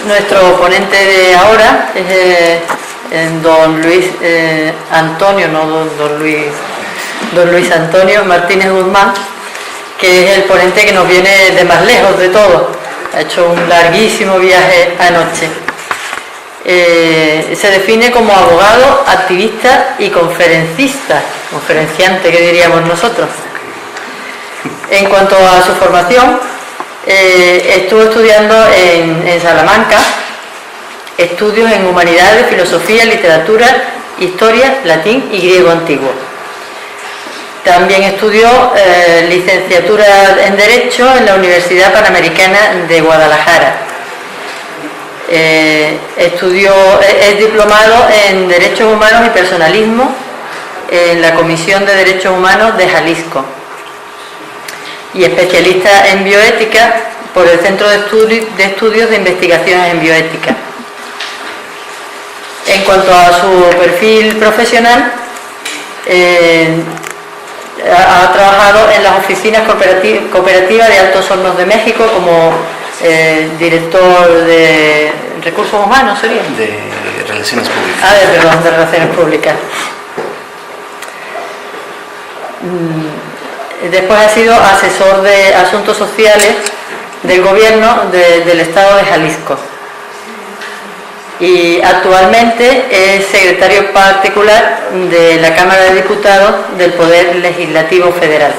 Nuestro ponente de ahora es don Luis Antonio, no don Luis Antonio Martínez Guzmán, que es el ponente que nos viene de más lejos de todo. Ha hecho un larguísimo viaje anoche. Se define como abogado, activista y conferenciante, que diríamos nosotros. En cuanto a su formación, estuvo estudiando en Salamanca estudios en humanidades, filosofía, literatura, historia, latín y griego antiguo. También estudió licenciatura en Derecho en la Universidad Panamericana de Guadalajara. Es diplomado en Derechos Humanos y Personalismo en la Comisión de Derechos Humanos de Jalisco y especialista en bioética por el Centro de Estudios de Investigaciones en Bioética. En cuanto a su perfil profesional, ha trabajado en las oficinas cooperativas de Altos Hornos de México como director de Recursos Humanos, ¿sería? De Relaciones Públicas. De Relaciones Públicas. Después ha sido asesor de Asuntos Sociales del Gobierno del Estado de Jalisco. Y actualmente es secretario particular de la Cámara de Diputados del Poder Legislativo Federal.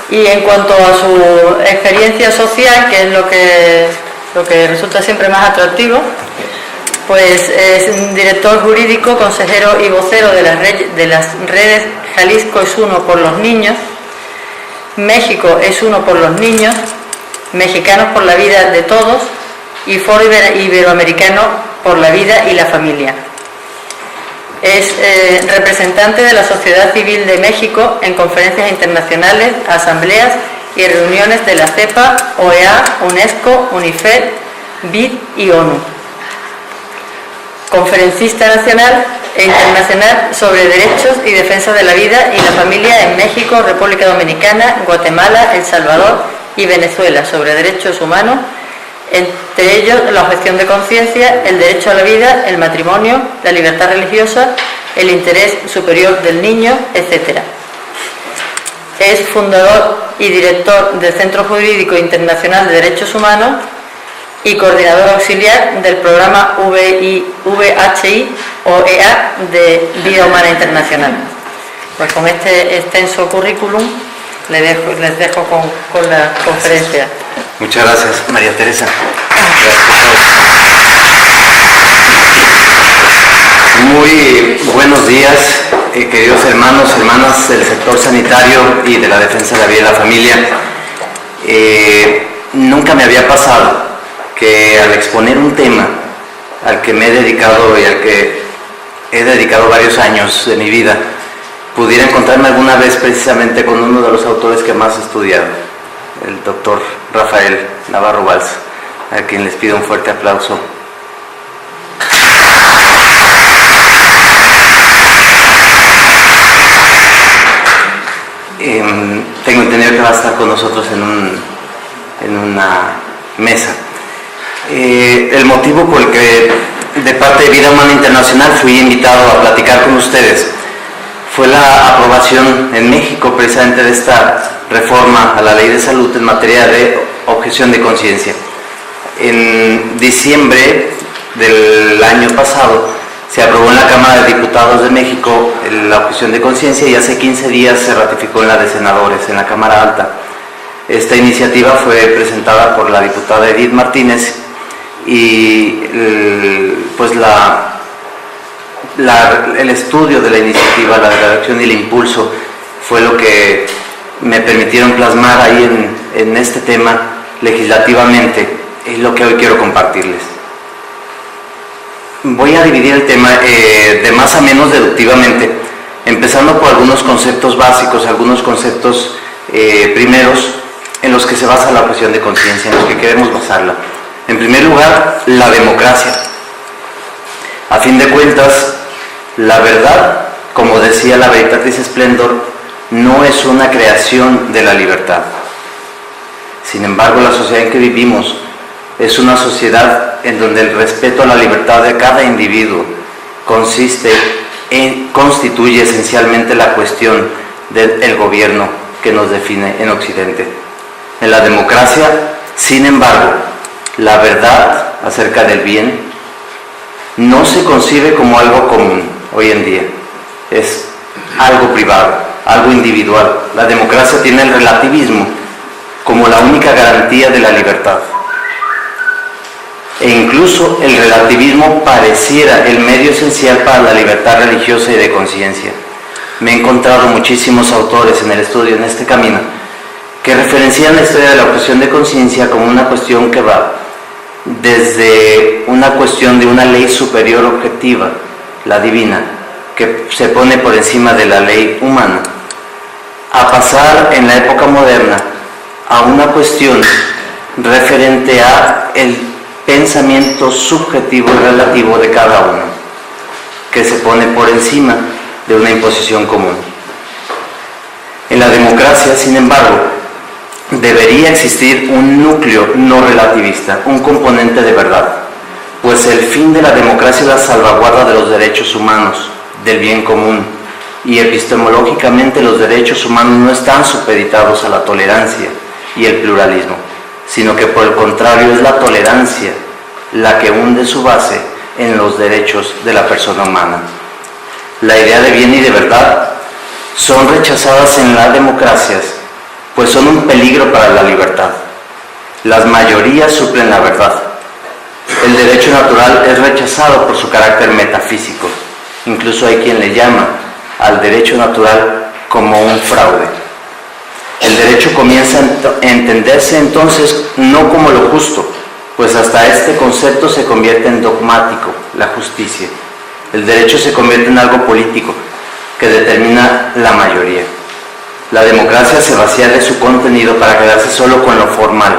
Y en cuanto a su experiencia social, que es lo que resulta siempre más atractivo, pues es director jurídico, consejero y vocero de las redes Jalisco es uno por los niños, México es uno por los niños, Mexicanos por la vida de todos y Foro Iberoamericano por la vida y la familia. Es representante de la Sociedad Civil de México en conferencias internacionales, asambleas y reuniones de la CEPA, OEA, UNESCO, UNIFED, BID y ONU. Conferencista nacional e internacional sobre derechos y defensa de la vida y la familia en México, República Dominicana, Guatemala, El Salvador y Venezuela sobre derechos humanos, entre ellos la objeción de conciencia, el derecho a la vida, el matrimonio, la libertad religiosa, el interés superior del niño, etc. Es fundador y director del Centro Jurídico Internacional de Derechos Humanos y coordinador auxiliar del programa VHI-OEA de Vida Humana Internacional. Pues con este extenso currículum les dejo con la conferencia. Muchas gracias, María Teresa. Muy buenos días, queridos hermanos, hermanas del sector sanitario y de la defensa de la vida y la familia. Nunca me había pasado que al exponer un tema al que me he dedicado y al que he dedicado varios años de mi vida, pudiera encontrarme alguna vez precisamente con uno de los autores que más he estudiado, el doctor Rafael Navarro Valls, a quien les pido un fuerte aplauso. Tengo entendido que va a estar con nosotros en una mesa. El motivo por el que de parte de Vida Humana Internacional fui invitado a platicar con ustedes fue la aprobación en México precisamente de esta reforma a la Ley de Salud en materia de objeción de conciencia. En diciembre del año pasado se aprobó en la Cámara de Diputados de México la objeción de conciencia y hace 15 días se ratificó en la de senadores, en la Cámara Alta. Esta iniciativa fue presentada por la diputada Edith Martínez y pues el estudio de la iniciativa, la redacción y el impulso fue lo que me permitieron plasmar ahí en este tema legislativamente, es lo que hoy quiero compartirles. Voy a dividir el tema de más a menos deductivamente, empezando por algunos conceptos básicos, algunos conceptos primeros en los que se basa la objeción de conciencia, en los que queremos basarla. En primer lugar, la democracia. A fin de cuentas, la verdad, como decía la Veritatis Splendor, no es una creación de la libertad. Sin embargo, la sociedad en que vivimos es una sociedad en donde el respeto a la libertad de cada individuo constituye esencialmente la cuestión del gobierno que nos define en Occidente. En la democracia, sin embargo, la verdad acerca del bien no se concibe como algo común hoy en día. Es algo privado, algo individual. La democracia tiene el relativismo como la única garantía de la libertad. E incluso el relativismo pareciera el medio esencial para la libertad religiosa y de conciencia. Me he encontrado muchísimos autores en el estudio, en este camino, que referencian la historia de la objeción de conciencia como una cuestión que va desde una cuestión de una ley superior objetiva, la divina, que se pone por encima de la ley humana, a pasar en la época moderna a una cuestión referente a el pensamiento subjetivo y relativo de cada uno, que se pone por encima de una imposición común. En la democracia, sin embargo, debería existir un núcleo no relativista, un componente de verdad, pues el fin de la democracia es la salvaguarda de los derechos humanos, del bien común, y epistemológicamente los derechos humanos no están supeditados a la tolerancia y el pluralismo, sino que por el contrario es la tolerancia la que hunde su base en los derechos de la persona humana. La idea de bien y de verdad son rechazadas en las democracias, pues son un peligro para la libertad. Las mayorías suplen la verdad. El derecho natural es rechazado por su carácter metafísico. Incluso hay quien le llama al derecho natural como un fraude. El derecho comienza a entenderse entonces no como lo justo, pues hasta este concepto se convierte en dogmático, la justicia. El derecho se convierte en algo político que determina la mayoría. La democracia se vacía de su contenido para quedarse solo con lo formal.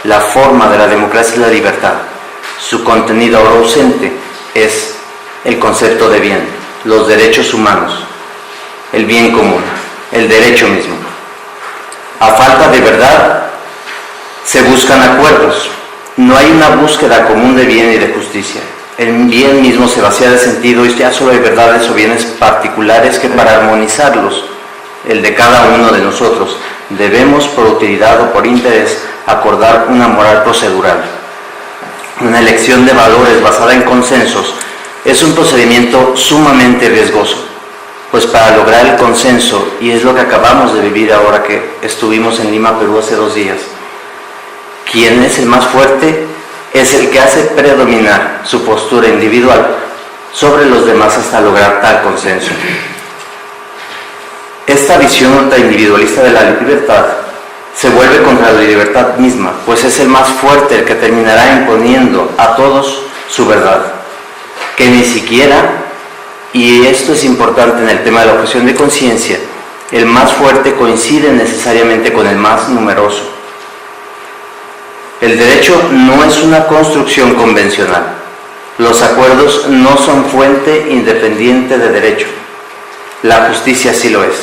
La forma de la democracia es la libertad. Su contenido ahora ausente es el concepto de bien, los derechos humanos, el bien común, el derecho mismo. A falta de verdad, se buscan acuerdos. No hay una búsqueda común de bien y de justicia. El bien mismo se vacía de sentido y ya solo hay verdades o bienes particulares que para armonizarlos, el de cada uno de nosotros, debemos por utilidad o por interés acordar una moral procedural. Una elección de valores basada en consensos es un procedimiento sumamente riesgoso, pues para lograr el consenso, y es lo que acabamos de vivir ahora que estuvimos en Lima, Perú hace 2 días, quien es el más fuerte es el que hace predominar su postura individual sobre los demás hasta lograr tal consenso. Esta visión ultraindividualista de la libertad se vuelve contra la libertad misma, pues es el más fuerte el que terminará imponiendo a todos su verdad, que ni siquiera, y esto es importante en el tema de la objeción de conciencia, el más fuerte coincide necesariamente con el más numeroso. El derecho no es una construcción convencional. Los acuerdos no son fuente independiente de derecho. La justicia sí lo es.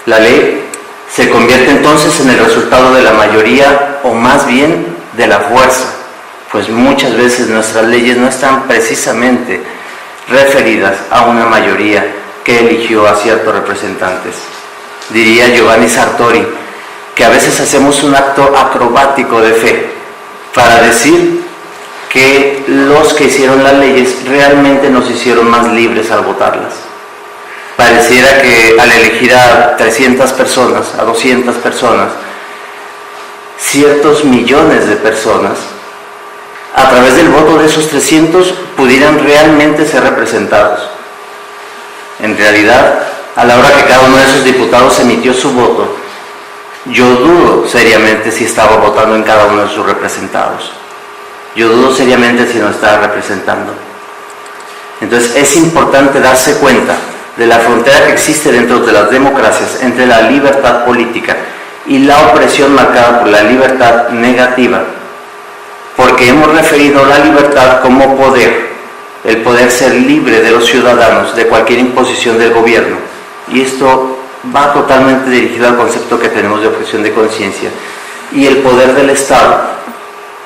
La ley se convierte entonces en el resultado de la mayoría, o más bien de la fuerza, pues muchas veces nuestras leyes no están precisamente referidas a una mayoría que eligió a ciertos representantes. Diría Giovanni Sartori que a veces hacemos un acto acrobático de fe para decir que los que hicieron las leyes realmente nos hicieron más libres al votarlas. Pareciera que al elegir a 300 personas, a 200 personas, ciertos millones de personas, a través del voto de esos 300 pudieran realmente ser representados. En realidad, a la hora que cada uno de esos diputados emitió su voto, yo dudo seriamente si estaba votando en cada uno de sus representados. Yo dudo seriamente si nos estaba representando. Entonces es importante darse cuenta de la frontera que existe dentro de las democracias entre la libertad política y la opresión marcada por la libertad negativa, porque hemos referido la libertad como poder, el poder ser libre de los ciudadanos de cualquier imposición del gobierno, y esto va totalmente dirigido al concepto que tenemos de objeción de conciencia, y el poder del Estado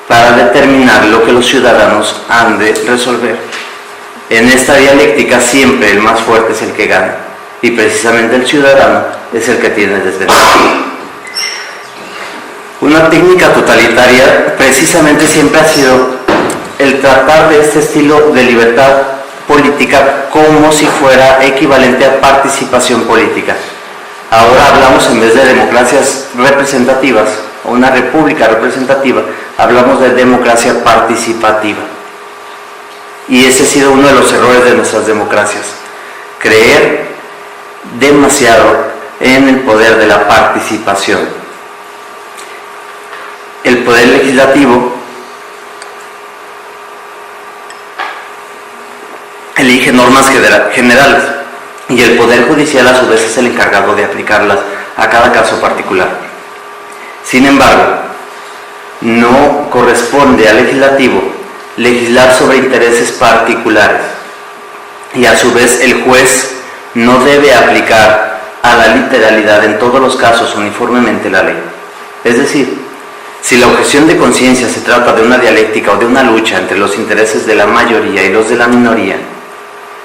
para determinar lo que los ciudadanos han de resolver. En esta dialéctica siempre el más fuerte es el que gana, y precisamente el ciudadano es el que tiene desventaja. Una técnica totalitaria precisamente siempre ha sido el tratar de este estilo de libertad política como si fuera equivalente a participación política. Ahora hablamos, en vez de democracias representativas o una república representativa, hablamos de democracia participativa. Y ese ha sido uno de los errores de nuestras democracias: creer demasiado en el poder de la participación. El poder legislativo elige normas generales y el poder judicial a su vez es el encargado de aplicarlas a cada caso particular. Sin embargo, no corresponde al legislativo legislar sobre intereses particulares, y a su vez el juez no debe aplicar a la literalidad en todos los casos uniformemente la ley. Es decir, si la objeción de conciencia se trata de una dialéctica o de una lucha entre los intereses de la mayoría y los de la minoría,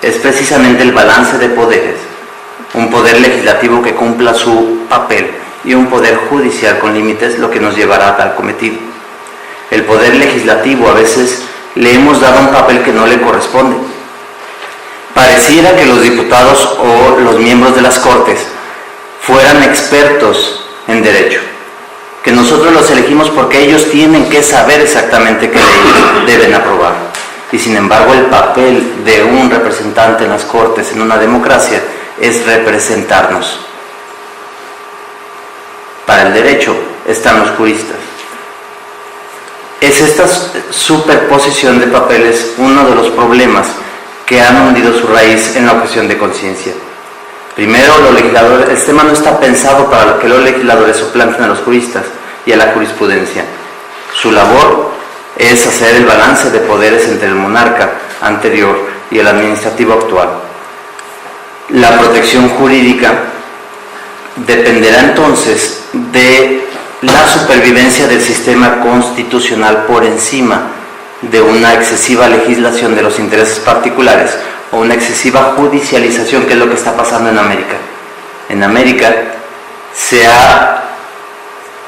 es precisamente el balance de poderes, un poder legislativo que cumpla su papel y un poder judicial con límites, lo que nos llevará a tal cometido. El poder legislativo a veces le hemos dado un papel que no le corresponde. Pareciera que los diputados o los miembros de las Cortes fueran expertos en derecho, que nosotros los elegimos porque ellos tienen que saber exactamente qué leyes deben aprobar. Y sin embargo, el papel de un representante en las Cortes, en una democracia, es representarnos. Para el derecho están los juristas. Es esta superposición de papeles uno de los problemas que han hundido su raíz en la objeción de conciencia. Primero, los legisladores, el tema no está pensado para que los legisladores suplanten a los juristas y a la jurisprudencia. Su labor es hacer el balance de poderes entre el monarca anterior y el administrativo actual. La protección jurídica dependerá entonces de la supervivencia del sistema constitucional por encima de una excesiva legislación de los intereses particulares o una excesiva judicialización, que es lo que está pasando en América. En América se ha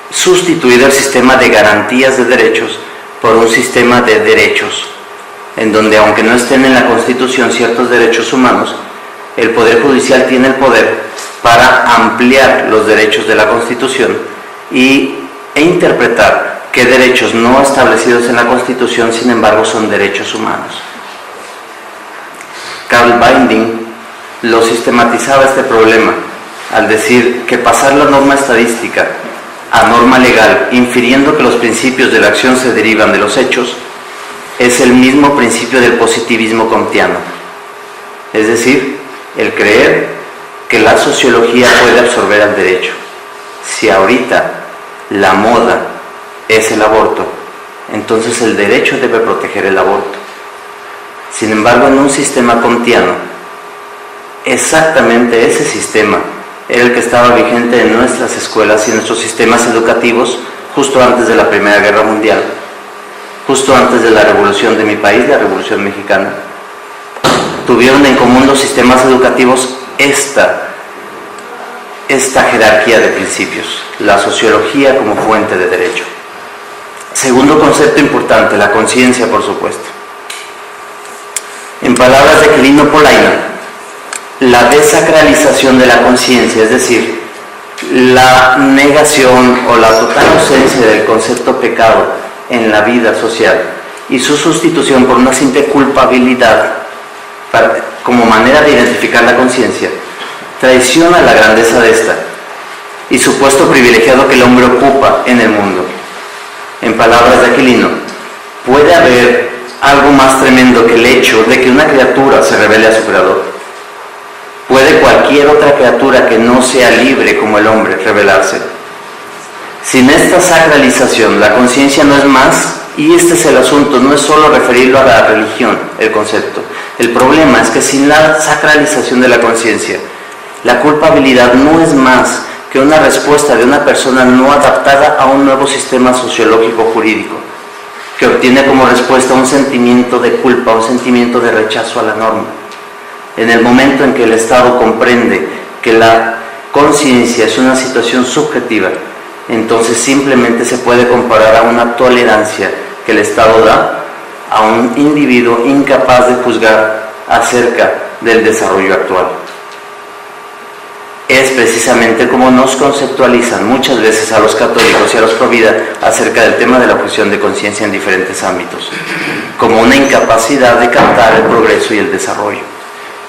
sustituido el sistema de garantías de derechos por un sistema de derechos, en donde, aunque no estén en la Constitución ciertos derechos humanos, el Poder Judicial tiene el poder para ampliar los derechos de la Constitución e interpretar qué derechos no establecidos en la Constitución, sin embargo, son derechos humanos. Karl Binding lo sistematizaba este problema al decir que pasar la norma estadística a norma legal, infiriendo que los principios de la acción se derivan de los hechos, es el mismo principio del positivismo kantiano. Es decir, el creer que la sociología puede absorber al derecho. Si ahorita la moda es el aborto, entonces el derecho debe proteger el aborto. Sin embargo, en un sistema kantiano, exactamente ese sistema era el que estaba vigente en nuestras escuelas y en nuestros sistemas educativos justo antes de la Primera Guerra Mundial, justo antes de la revolución de mi país, la Revolución Mexicana. Tuvieron en común los sistemas educativos esta jerarquía de principios, la sociología como fuente de derecho. Segundo concepto importante, la conciencia, por supuesto. En palabras de Quirino Polaina, la desacralización de la conciencia, es decir, la negación o la total ausencia del concepto pecado en la vida social y su sustitución por una simple culpabilidad como manera de identificar la conciencia, traiciona la grandeza de esta y su puesto privilegiado que el hombre ocupa en el mundo. En palabras de Aquilino, ¿puede haber algo más tremendo que el hecho de que una criatura se revele a su creador? ¿Puede cualquier otra criatura que no sea libre como el hombre revelarse? Sin esta sacralización, la conciencia no es más, y este es el asunto, no es solo referirlo a la religión, el concepto. El problema es que sin la sacralización de la conciencia, la culpabilidad no es más que una respuesta de una persona no adaptada a un nuevo sistema sociológico jurídico. que obtiene como respuesta un sentimiento de culpa, un sentimiento de rechazo a la norma. En el momento en que el Estado comprende que la conciencia es una situación subjetiva, entonces simplemente se puede comparar a una tolerancia que el Estado da a un individuo incapaz de juzgar acerca del desarrollo actual. Es precisamente como nos conceptualizan muchas veces a los católicos y a los pro vida acerca del tema de la objeción de conciencia en diferentes ámbitos, como una incapacidad de captar el progreso y el desarrollo,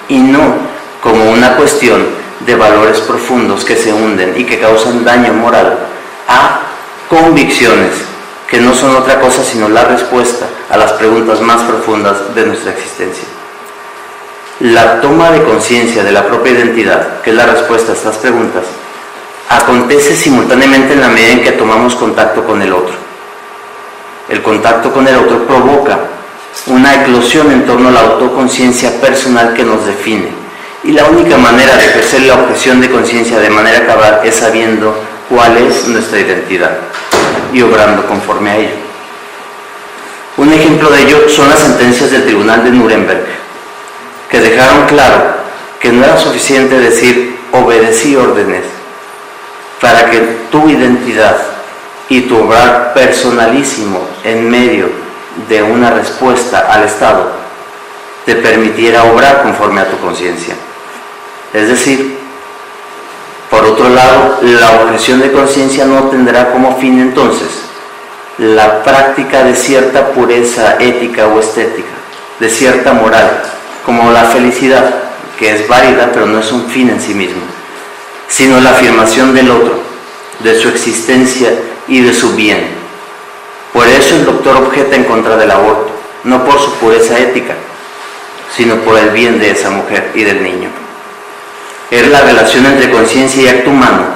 y no como una cuestión de valores profundos que se hunden y que causan daño moral a convicciones que no son otra cosa sino la respuesta a las preguntas más profundas de nuestra existencia. La toma de conciencia de la propia identidad, que es la respuesta a estas preguntas, acontece simultáneamente en la medida en que tomamos contacto con el otro. El contacto con el otro provoca una eclosión en torno a la autoconciencia personal que nos define. Y la única manera de ejercer la objeción de conciencia de manera cabal es sabiendo cuál es nuestra identidad y obrando conforme a ello. Un ejemplo de ello son las sentencias del Tribunal de Nuremberg, que dejaron claro que no era suficiente decir obedecí órdenes para que tu identidad y tu obrar personalísimo en medio de una respuesta al Estado te permitiera obrar conforme a tu conciencia. Es decir, por otro lado, la objeción de conciencia no tendrá como fin entonces la práctica de cierta pureza ética o estética, de cierta moral, como la felicidad, que es válida pero no es un fin en sí mismo, sino la afirmación del otro, de su existencia y de su bien. Por eso el doctor objeta en contra del aborto, no por su pureza ética, sino por el bien de esa mujer y del niño. Es la relación entre conciencia y acto humano,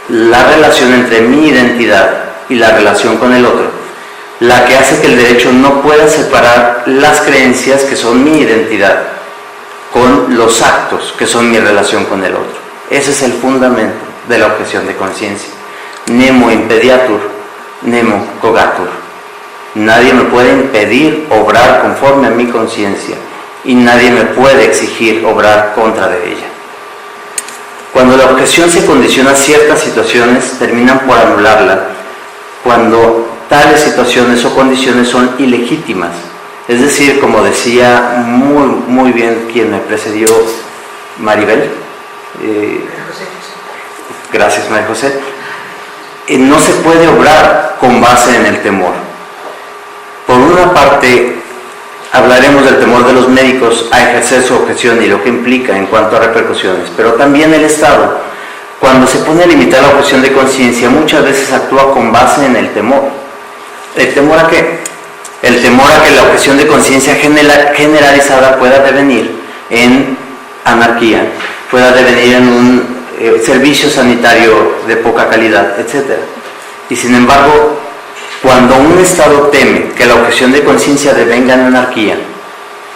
la relación entre mi identidad y la relación con el otro, la que hace que el derecho no pueda separar las creencias, que son mi identidad, con los actos, que son mi relación con el otro. Ese es el fundamento de la objeción de conciencia. Nemo impediatur, nemo cogatur. Nadie me puede impedir obrar conforme a mi conciencia y nadie me puede exigir obrar contra de ella. Cuando la objeción se condiciona a ciertas situaciones, terminan por anularla cuando tales situaciones o condiciones son ilegítimas. Es decir, como decía muy bien quien me precedió, Maribel, gracias María José, no se puede obrar con base en el temor. Por una parte, hablaremos del temor de los médicos a ejercer su objeción y lo que implica en cuanto a repercusiones, pero también el Estado, cuando se pone a limitar la objeción de conciencia, muchas veces actúa con base en el temor. ¿El temor a qué? El temor a que la objeción de conciencia generalizada pueda devenir en anarquía, pueda devenir en un servicio sanitario de poca calidad, etc. Y sin embargo, cuando un Estado teme que la objeción de conciencia devenga en anarquía,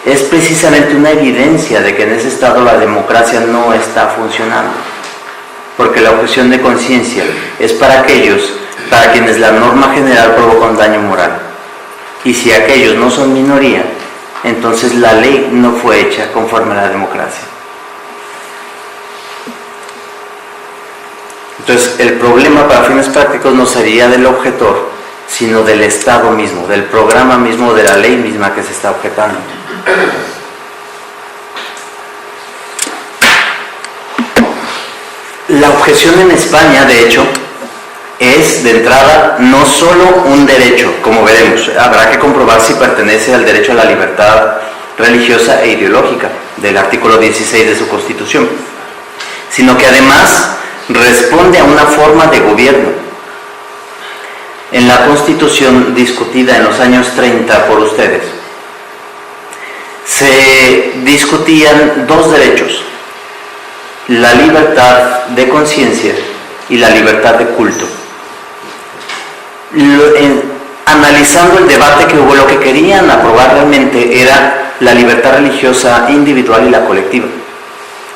es precisamente una evidencia de que en ese Estado la democracia no está funcionando. Porque la objeción de conciencia es para aquellos para quienes la norma general provoca un daño moral. Y si aquellos no son minoría, entonces la ley no fue hecha conforme a la democracia. Entonces, el problema para fines prácticos no sería del objetor, sino del Estado mismo, del programa mismo, de la ley misma que se está objetando. La objeción en España, de hecho, es de entrada no solo un derecho, como veremos, habrá que comprobar si pertenece al derecho a la libertad religiosa e ideológica del artículo 16 de su Constitución, sino que además responde a una forma de gobierno. En la Constitución discutida en los años 30 por ustedes, se discutían dos derechos: la libertad de conciencia y la libertad de culto. Analizando el debate que hubo, lo que querían aprobar realmente era la libertad religiosa individual y la colectiva,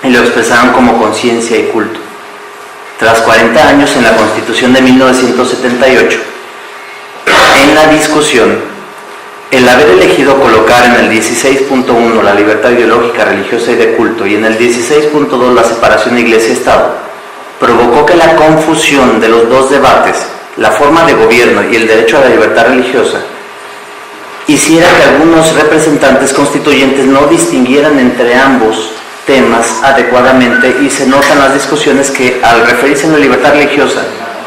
y lo expresaron como conciencia y culto. Tras 40 años, en la Constitución de 1978, en la discusión el haber elegido colocar en el 16.1 la libertad ideológica, religiosa y de culto y en el 16.2 la separación iglesia-estado provocó que la confusión de los dos debates, la forma de gobierno y el derecho a la libertad religiosa, hiciera que algunos representantes constituyentes no distinguieran entre ambos temas adecuadamente, y se notan las discusiones que al referirse a la libertad religiosa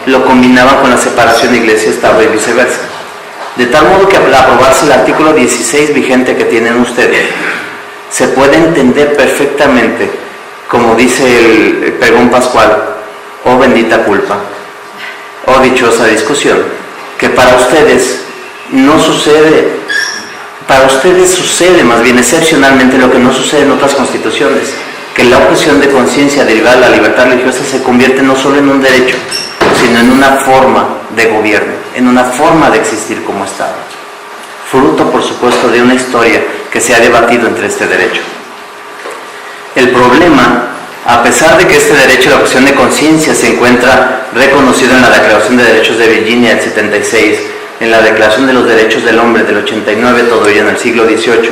lo combinaban con la separación iglesia-estado y viceversa. De tal modo que al aprobarse el artículo 16 vigente que tienen ustedes, se puede entender perfectamente, como dice el pregón pascual, oh bendita culpa, oh dichosa discusión, que para ustedes no sucede, para ustedes sucede más bien excepcionalmente lo que no sucede en otras constituciones, que la objeción de conciencia derivada de la libertad religiosa se convierte no solo en un derecho, sino en una forma de gobierno, en una forma de existir como Estado. Fruto, por supuesto, de una historia que se ha debatido entre este derecho. El problema, a pesar de que este derecho a la objeción de conciencia se encuentra reconocido en la Declaración de Derechos de Virginia del 76, en la Declaración de los Derechos del Hombre del 89, todo ello en el siglo XVIII,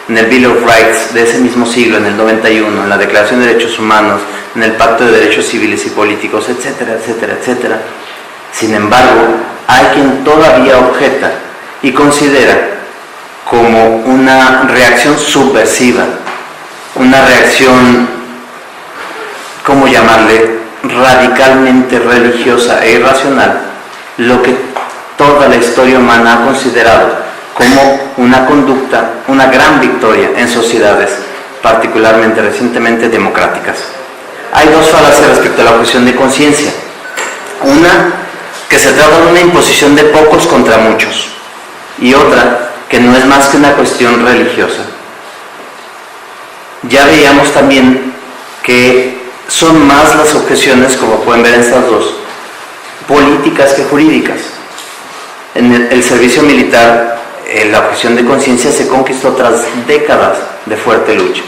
en el Bill of Rights de ese mismo siglo, en el 91, en la Declaración de Derechos Humanos, en el Pacto de Derechos Civiles y Políticos, etcétera, etcétera, etcétera. Sin embargo, hay quien todavía objeta y considera como una reacción subversiva, una reacción, ¿cómo llamarle?, radicalmente religiosa e irracional, lo que toda la historia humana ha considerado como una conducta, una gran victoria en sociedades, particularmente recientemente democráticas. Hay dos falacias respecto a la objeción de conciencia. Una, que se trata de una imposición de pocos contra muchos, y otra, que no es más que una cuestión religiosa. Ya veíamos también que son más las objeciones, como pueden ver en estas dos, políticas que jurídicas. En el servicio militar, la objeción de conciencia se conquistó tras décadas de fuerte lucha.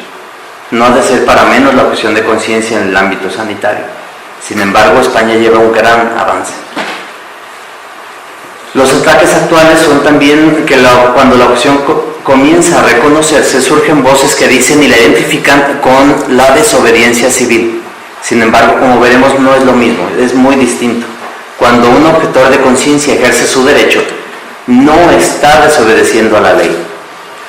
No ha de ser para menos la objeción de conciencia en el ámbito sanitario. Sin embargo, España lleva un gran avance. Los ataques actuales son también que cuando la objeción comienza a reconocerse, surgen voces que dicen y la identifican con la desobediencia civil. Sin embargo, como veremos, no es lo mismo, es muy distinto. Cuando un objetor de conciencia ejerce su derecho, no está desobedeciendo a la ley.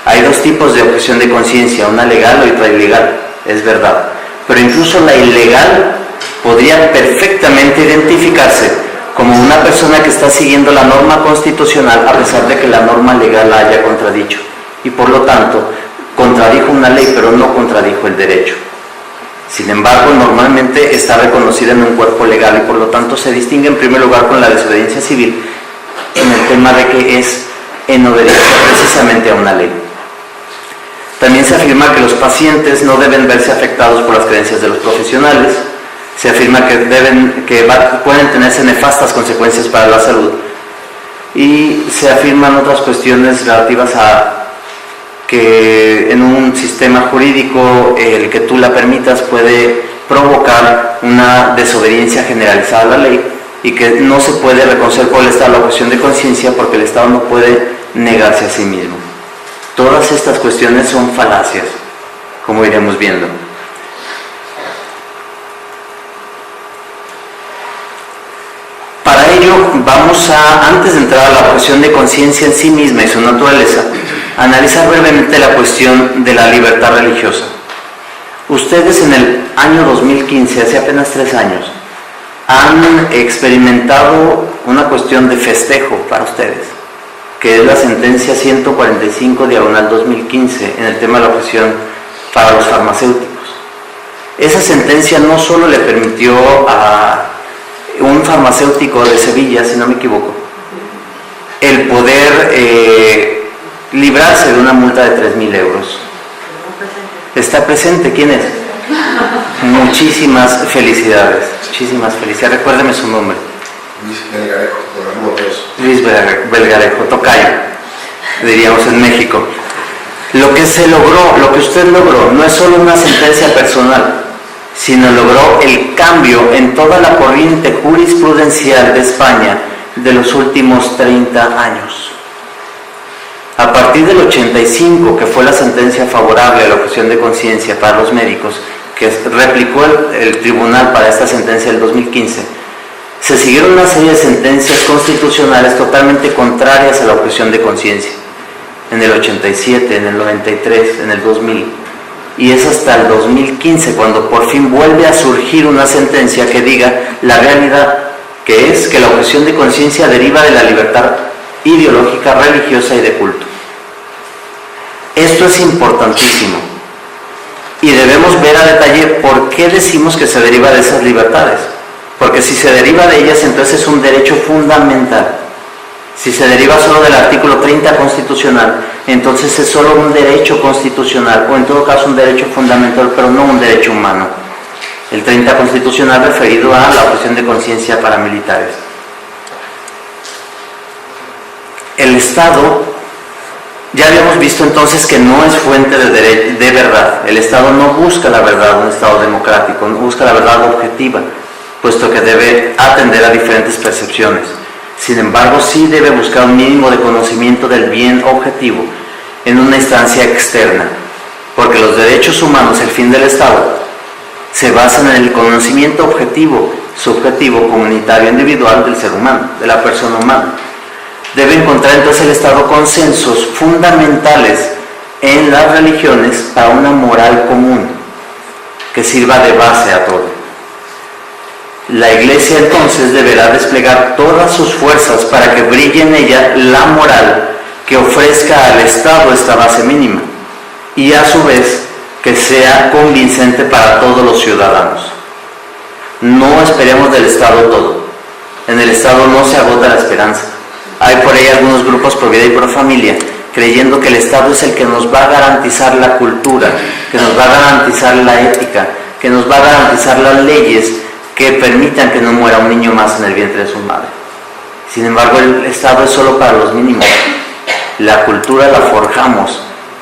Hay dos tipos de objeción de conciencia, una legal y otra ilegal, es verdad. Pero incluso la ilegal podría perfectamente identificarse como una persona que está siguiendo la norma constitucional a pesar de que la norma legal la haya contradicho. Y por lo tanto, contradijo una ley, pero no contradijo el derecho. Sin embargo, normalmente está reconocida en un cuerpo legal y por lo tanto se distingue en primer lugar con la desobediencia civil en el tema de que es en obediencia precisamente a una ley. También se afirma que los pacientes no deben verse afectados por las creencias de los profesionales. Se afirma que pueden tenerse nefastas consecuencias para la salud. Y se afirman otras cuestiones relativas a que en un sistema jurídico el que tú la permitas puede provocar una desobediencia generalizada a la ley y que no se puede reconocer por el Estado la objeción de conciencia porque el Estado no puede negarse a sí mismo. Todas estas cuestiones son falacias, como iremos viendo. Para ello vamos a, antes de entrar a la objeción de conciencia en sí misma y su naturaleza, analizar brevemente la cuestión de la libertad religiosa. Ustedes en el año 2015, hace apenas 3 años, han experimentado una cuestión de festejo para ustedes, que es la sentencia 145/2015 en el tema de la objeción para los farmacéuticos. Esa sentencia no solo le permitió a un farmacéutico de Sevilla, si no me equivoco, el poder librarse de una multa de 3.000 euros. ¿Está presente? ¿Quién es? Muchísimas felicidades, muchísimas felicidades. Recuérdeme su nombre. Luis Belgarejo, Luis Belgarejo, tocayo, diríamos en México. Lo que se logró, lo que usted logró, no es solo una sentencia personal, sino logró el cambio en toda la corriente jurisprudencial de España de los últimos 30 años. A partir del 85, que fue la sentencia favorable a la objeción de conciencia para los médicos, que replicó el tribunal para esta sentencia del 2015, se siguieron una serie de sentencias constitucionales totalmente contrarias a la objeción de conciencia. En el 87, en el 93, en el 2000. Y es hasta el 2015 cuando por fin vuelve a surgir una sentencia que diga la realidad, que es que la objeción de conciencia deriva de la libertad ideológica, religiosa y de culto. Esto es importantísimo y debemos ver a detalle por qué decimos que se deriva de esas libertades, porque si se deriva de ellas entonces es un derecho fundamental. Si se deriva solo del artículo 30 constitucional, entonces es solo un derecho constitucional, o en todo caso un derecho fundamental, pero no un derecho humano. El 30 constitucional referido a la objeción de conciencia para militares. El Estado, ya habíamos visto entonces que no es fuente de verdad. El Estado no busca la verdad, un Estado democrático, no busca la verdad objetiva, puesto que debe atender a diferentes percepciones. Sin embargo, sí debe buscar un mínimo de conocimiento del bien objetivo en una instancia externa, porque los derechos humanos, el fin del Estado, se basan en el conocimiento objetivo, subjetivo, comunitario, individual del ser humano, de la persona humana. Debe encontrar entonces el Estado consensos fundamentales en las religiones para una moral común que sirva de base a todo. La Iglesia entonces deberá desplegar todas sus fuerzas para que brille en ella la moral que ofrezca al Estado esta base mínima y a su vez que sea convincente para todos los ciudadanos. No esperemos del Estado todo. En el Estado no se agota la esperanza. Hay por ahí algunos grupos pro vida y pro familia creyendo que el Estado es el que nos va a garantizar la cultura, que nos va a garantizar la ética, que nos va a garantizar las leyes que permitan que no muera un niño más en el vientre de su madre. Sin embargo, el Estado es solo para los mínimos. La cultura la forjamos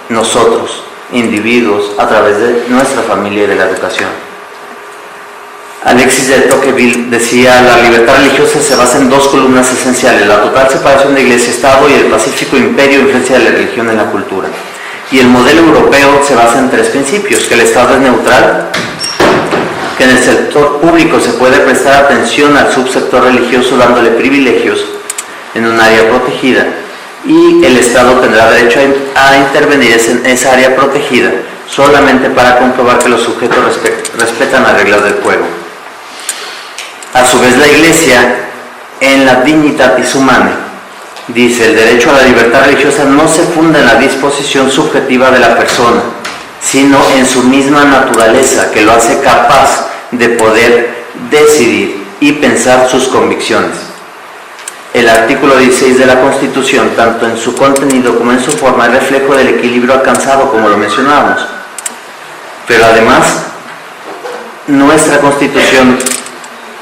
nosotros, individuos, a través de nuestra familia y de la educación. Alexis de Tocqueville decía: la libertad religiosa se basa en dos columnas esenciales, la total separación de Iglesia y Estado y el pacífico imperio e influencia de la religión en la cultura. Y el modelo europeo se basa en tres principios: que el Estado es neutral, que en el sector público se puede prestar atención al subsector religioso dándole privilegios en un área protegida, y el Estado tendrá derecho a intervenir en esa área protegida solamente para comprobar que los sujetos respetan las reglas del juego. A su vez, la Iglesia, en la Dignitatis Humanae, dice: el derecho a la libertad religiosa no se funda en la disposición subjetiva de la persona, sino en su misma naturaleza, que lo hace capaz de poder decidir y pensar sus convicciones. El artículo 16 de la Constitución, tanto en su contenido como en su forma, es reflejo del equilibrio alcanzado, como lo mencionábamos. Pero además, nuestra Constitución,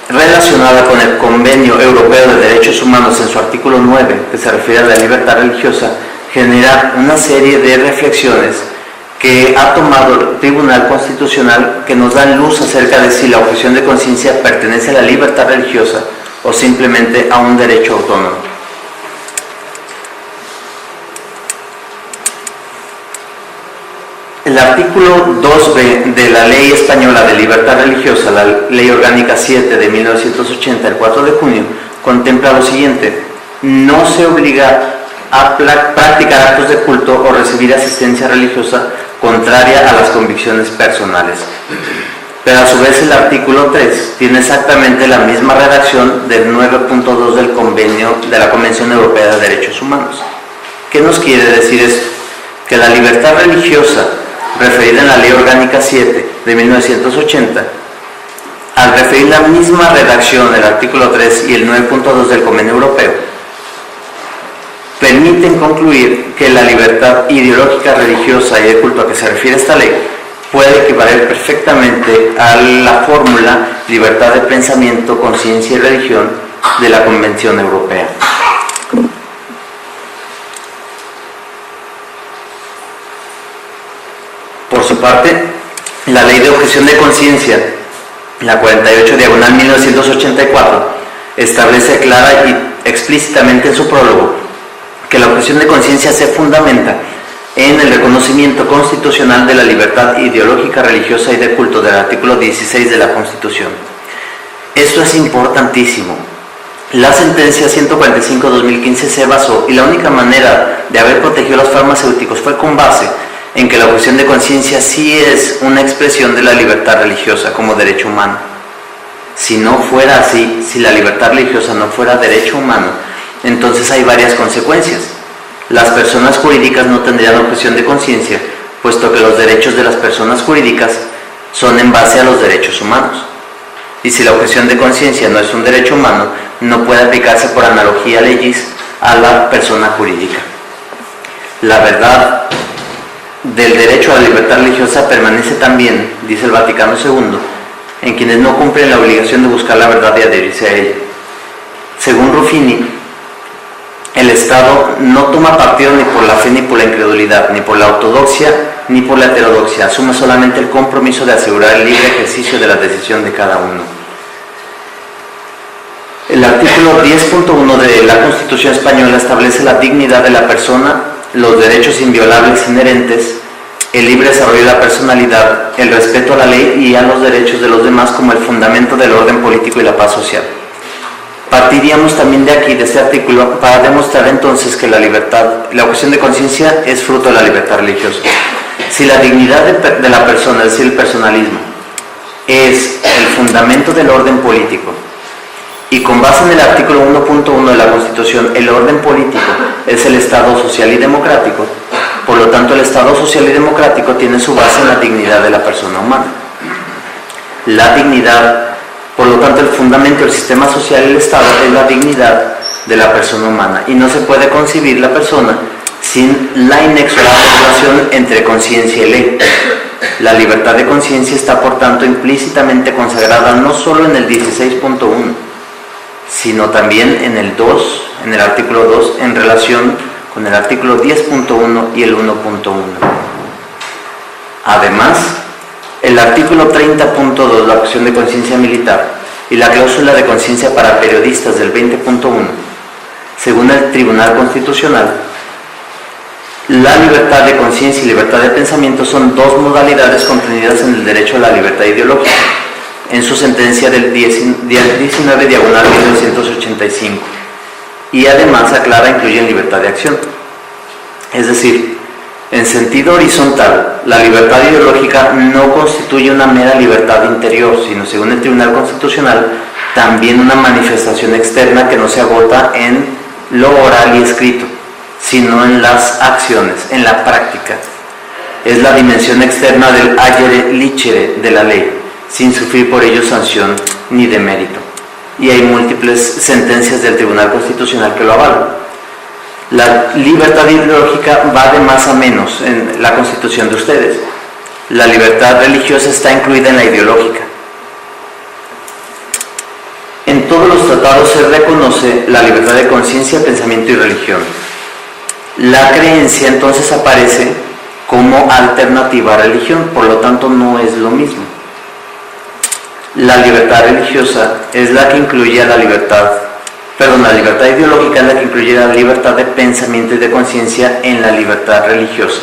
relacionada con el Convenio Europeo de Derechos Humanos en su artículo 9, que se refiere a la libertad religiosa, genera una serie de reflexiones que ha tomado el Tribunal Constitucional, que nos dan luz acerca de si la objeción de conciencia pertenece a la libertad religiosa o simplemente a un derecho autónomo. El artículo 2b de la Ley Española de Libertad Religiosa, la Ley Orgánica 7 de 1980, el 4 de junio, contempla lo siguiente: no se obliga a practicar actos de culto o recibir asistencia religiosa contraria a las convicciones personales. Pero a su vez el artículo 3 tiene exactamente la misma redacción del 9.2 del convenio de la Convención Europea de Derechos Humanos. ¿Qué nos quiere decir esto? Que la libertad religiosa referida en la Ley Orgánica 7 de 1980, al referir la misma redacción del artículo 3 y el 9.2 del Convenio Europeo, permiten concluir que la libertad ideológica, religiosa y de culto a que se refiere esta ley puede equivaler perfectamente a la fórmula libertad de pensamiento, conciencia y religión de la Convención Europea. Por su parte, la Ley de Objeción de Conciencia, la 48/1984, establece clara y explícitamente en su prólogo que la objeción de conciencia se fundamenta en el reconocimiento constitucional de la libertad ideológica, religiosa y de culto del artículo 16 de la Constitución. Esto es importantísimo. La sentencia 145-2015 se basó, y la única manera de haber protegido a los farmacéuticos fue con base en que la objeción de conciencia sí es una expresión de la libertad religiosa como derecho humano. Si no fuera así, si la libertad religiosa no fuera derecho humano, entonces hay varias consecuencias. Las personas jurídicas no tendrían objeción de conciencia, puesto que los derechos de las personas jurídicas son en base a los derechos humanos. Y si la objeción de conciencia no es un derecho humano, no puede aplicarse por analogía legis a la persona jurídica. La verdad del derecho a la libertad religiosa permanece también, dice el Vaticano II, en quienes no cumplen la obligación de buscar la verdad y adherirse a ella. Según Ruffini, el Estado no toma partido ni por la fe ni por la incredulidad, ni por la ortodoxia ni por la heterodoxia, asume solamente el compromiso de asegurar el libre ejercicio de la decisión de cada uno. El artículo 10.1 de la Constitución española establece la dignidad de la persona, los derechos inviolables inherentes, el libre desarrollo de la personalidad, el respeto a la ley y a los derechos de los demás como el fundamento del orden político y la paz social. Partiríamos también de aquí, de este artículo, para demostrar entonces que la libertad, la objeción de conciencia es fruto de la libertad religiosa. Si la dignidad de la persona, es decir, el personalismo, es el fundamento del orden político, y con base en el artículo 1.1 de la Constitución, el orden político es el Estado social y democrático, por lo tanto el Estado social y democrático tiene su base en la dignidad de la persona humana. La dignidad, por lo tanto el fundamento del sistema social y el Estado es la dignidad de la persona humana, y no se puede concebir la persona sin la inexorable relación entre conciencia y ley. La libertad de conciencia está por tanto implícitamente consagrada no solo en el 16.1, sino también en el 2, en el artículo 2, en relación con el artículo 10.1 y el 1.1. Además, el artículo 30.2, la objeción de conciencia militar, y la cláusula de conciencia para periodistas del 20.1, según el Tribunal Constitucional, la libertad de conciencia y libertad de pensamiento son dos modalidades contenidas en el derecho a la libertad ideológica, en su sentencia del 19/1985, y además aclara incluyen libertad de acción. Es decir, en sentido horizontal, la libertad ideológica no constituye una mera libertad interior, sino, según el Tribunal Constitucional, también una manifestación externa que no se agota en lo oral y escrito, sino en las acciones, en la práctica. Es la dimensión externa del agere licere de la ley, sin sufrir por ello sanción ni demérito. Y hay múltiples sentencias del Tribunal Constitucional que lo avalan. La libertad ideológica va de más a menos en la Constitución de ustedes. La libertad religiosa está incluida en la ideológica. En todos los tratados se reconoce la libertad de conciencia, pensamiento y religión. La creencia entonces aparece como alternativa a religión, por lo tanto no es lo mismo. La libertad religiosa es la que incluye a la libertad ideológica es la que incluye la libertad de pensamiento y de conciencia en la libertad religiosa.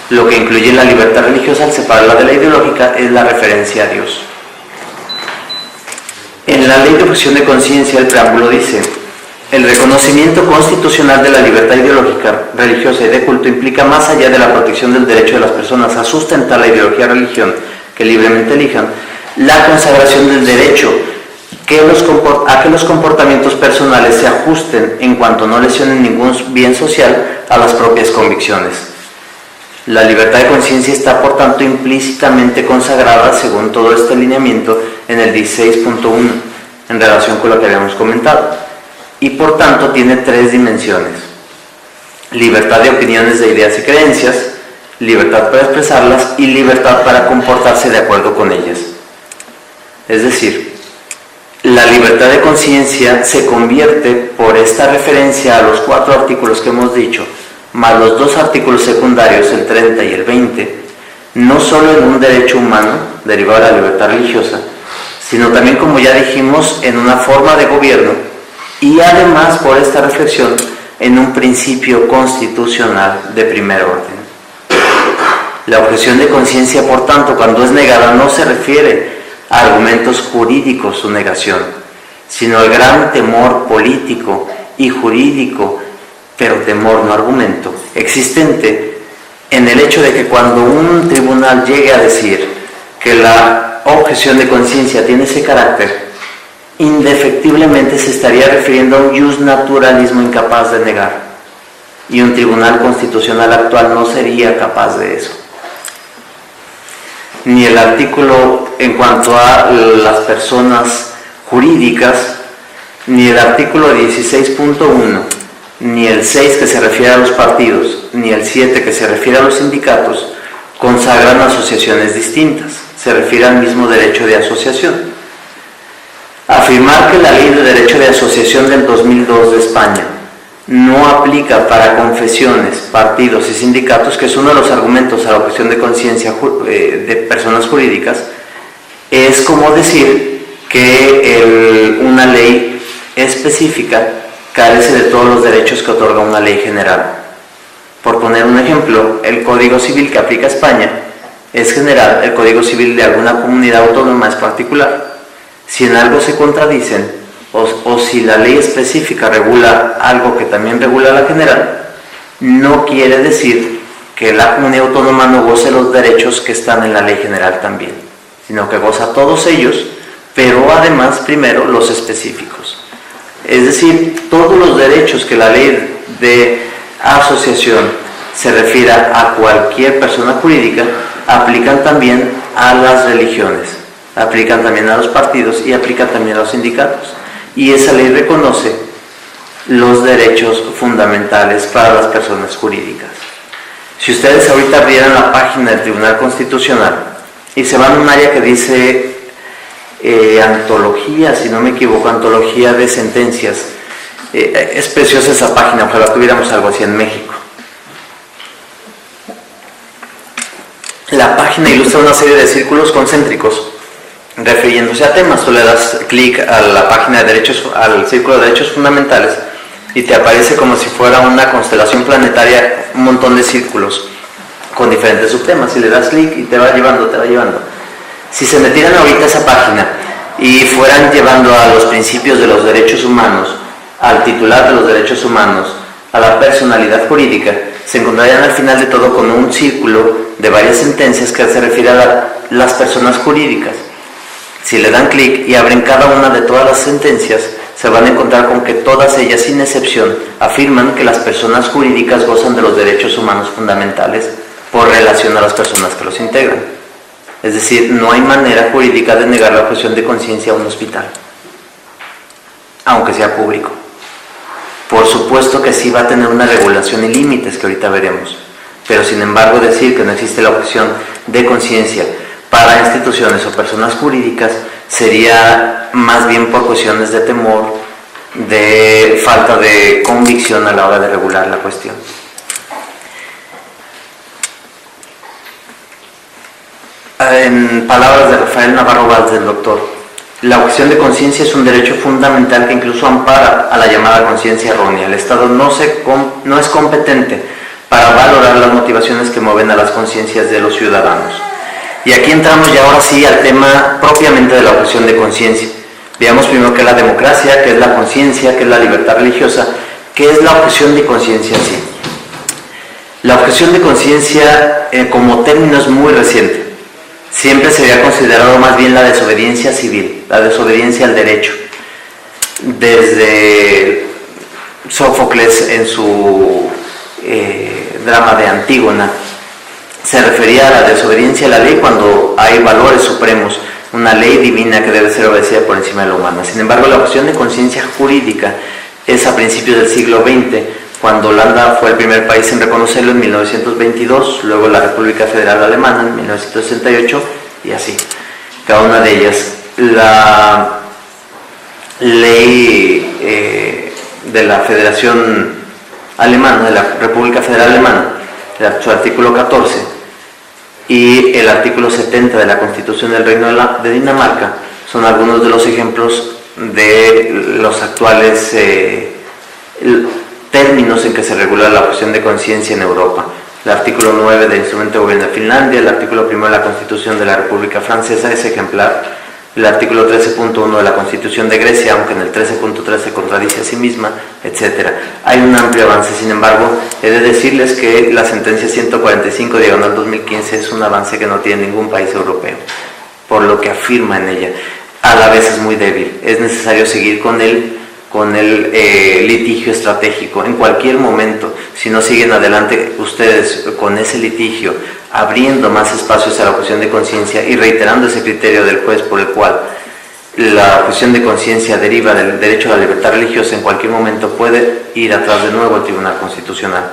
Lo que incluye la libertad religiosa al separarla de la ideológica es la referencia a Dios. En la ley de objeción de conciencia el preámbulo dice: el reconocimiento constitucional de la libertad ideológica, religiosa y de culto implica, más allá de la protección del derecho de las personas a sustentar la ideología o religión que libremente elijan, la consagración del derecho a que los comportamientos personales se ajusten, en cuanto no lesionen ningún bien social, a las propias convicciones. La libertad de conciencia está, por tanto, implícitamente consagrada, según todo este lineamiento, en el 16.1, en relación con lo que habíamos comentado, y por tanto tiene tres dimensiones: libertad de opiniones, de ideas y creencias, libertad para expresarlas y libertad para comportarse de acuerdo con ellas. Es decir, la libertad de conciencia se convierte, por esta referencia a los 4 artículos que hemos dicho, más los 2 artículos secundarios, el 30 y el 20, no solo en un derecho humano derivado de la libertad religiosa, sino también, como ya dijimos, en una forma de gobierno, y además, por esta reflexión, en un principio constitucional de primer orden. La objeción de conciencia, por tanto, cuando es negada, no se refiere a argumentos jurídicos su negación, sino al gran temor político y jurídico, pero temor no argumento, existente en el hecho de que cuando un tribunal llegue a decir que la objeción de conciencia tiene ese carácter, indefectiblemente se estaría refiriendo a un justnaturalismo incapaz de negar, y un tribunal constitucional actual no sería capaz de eso. Ni el artículo en cuanto a las personas jurídicas, ni el artículo 16.1, ni el 6 que se refiere a los partidos, ni el 7 que se refiere a los sindicatos, consagran asociaciones distintas, se refiere al mismo derecho de asociación. Afirmar que la Ley de Derecho de Asociación del 2002 de España no aplica para confesiones, partidos y sindicatos, que es uno de los argumentos a la objeción de conciencia de personas jurídicas, es como decir que una ley específica carece de todos los derechos que otorga una ley general. Por poner un ejemplo, el Código Civil que aplica a España es general, el Código Civil de alguna comunidad autónoma es particular. Si en algo se contradicen, o si la ley específica regula algo que también regula la general, no quiere decir que la comunidad autónoma no goce los derechos que están en la ley general también, sino que goza todos ellos, pero además primero los específicos. Es decir, todos los derechos que la ley de asociación se refiera a cualquier persona jurídica aplican también a las religiones, aplican también a los partidos y aplican también a los sindicatos. Y esa ley reconoce los derechos fundamentales para las personas jurídicas. Si ustedes ahorita abrieran la página del Tribunal Constitucional y se van a un área que dice antología, si no me equivoco, antología de sentencias, es preciosa esa página, ojalá tuviéramos algo así en México. La página ilustra una serie de círculos concéntricos refiriéndose a temas. Tú le das clic a la página de derechos, al círculo de derechos fundamentales, y te aparece como si fuera una constelación planetaria, un montón de círculos con diferentes subtemas, y le das clic y te va llevando. Si se metieran ahorita a esa página y fueran llevando a los principios de los derechos humanos, al titular de los derechos humanos, a la personalidad jurídica, se encontrarían al final de todo con un círculo de varias sentencias que se refiere a las personas jurídicas. Si le dan clic y abren cada una de todas las sentencias, se van a encontrar con que todas ellas, sin excepción, afirman que las personas jurídicas gozan de los derechos humanos fundamentales por relación a las personas que los integran. Es decir, no hay manera jurídica de negar la objeción de conciencia a un hospital, aunque sea público. Por supuesto que sí va a tener una regulación y límites que ahorita veremos, pero sin embargo decir que no existe la objeción de conciencia para instituciones o personas jurídicas sería más bien por cuestiones de temor, de falta de convicción a la hora de regular la cuestión. En palabras de Rafael Navarro Valls, del doctor, la objeción de conciencia es un derecho fundamental que incluso ampara a la llamada conciencia errónea. El Estado no es competente para valorar las motivaciones que mueven a las conciencias de los ciudadanos. Y aquí entramos ya ahora sí al tema propiamente de la objeción de conciencia. Veamos primero qué es la democracia, qué es la conciencia, qué es la libertad religiosa, qué es la objeción de conciencia en sí. La objeción de conciencia como término es muy reciente. Siempre se había considerado más bien la desobediencia civil, la desobediencia al derecho. Desde Sófocles en su drama de Antígona, se refería a la desobediencia a la ley cuando hay valores supremos, una ley divina que debe ser obedecida por encima de la humana. Sin embargo, la objeción de conciencia jurídica es a principios del siglo XX, cuando Holanda fue el primer país en reconocerlo en 1922, luego la República Federal Alemana en 1968, y así, cada una de ellas. La ley de la Federación Alemana, de la República Federal Alemana, su artículo 14, y el artículo 70 de la Constitución del Reino de Dinamarca son algunos de los ejemplos de los actuales términos en que se regula la objeción de conciencia en Europa. El artículo 9 del Instrumento de Gobierno de Finlandia, el artículo 1 de la Constitución de la República Francesa es ejemplar, el artículo 13.1 de la Constitución de Grecia, aunque en el 13.3 se contradice a sí misma, etc. Hay un amplio avance, sin embargo, he de decirles que la sentencia 145/2015 es un avance que no tiene ningún país europeo, por lo que afirma en ella. A la vez es muy débil, es necesario seguir con el litigio estratégico. En cualquier momento, si no siguen adelante ustedes con ese litigio, abriendo más espacios a la objeción de conciencia y reiterando ese criterio del juez por el cual la objeción de conciencia deriva del derecho a la libertad religiosa, en cualquier momento puede ir atrás de nuevo al Tribunal Constitucional.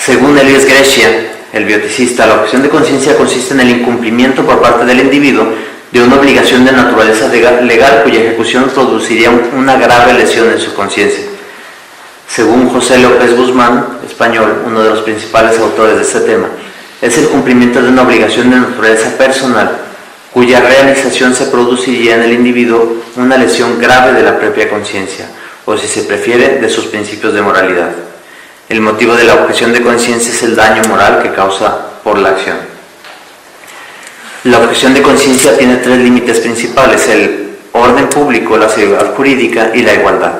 Según Elias Grecia, el bioticista, la objeción de conciencia consiste en el incumplimiento por parte del individuo de una obligación de naturaleza legal cuya ejecución produciría una grave lesión en su conciencia. Según José López Guzmán, español, uno de los principales autores de este tema, es el cumplimiento de una obligación de naturaleza personal cuya realización se produciría en el individuo una lesión grave de la propia conciencia, o si se prefiere, de sus principios de moralidad. El motivo de la objeción de conciencia es el daño moral que causa por la acción. La objeción de conciencia tiene tres límites principales: el orden público, la seguridad jurídica y la igualdad.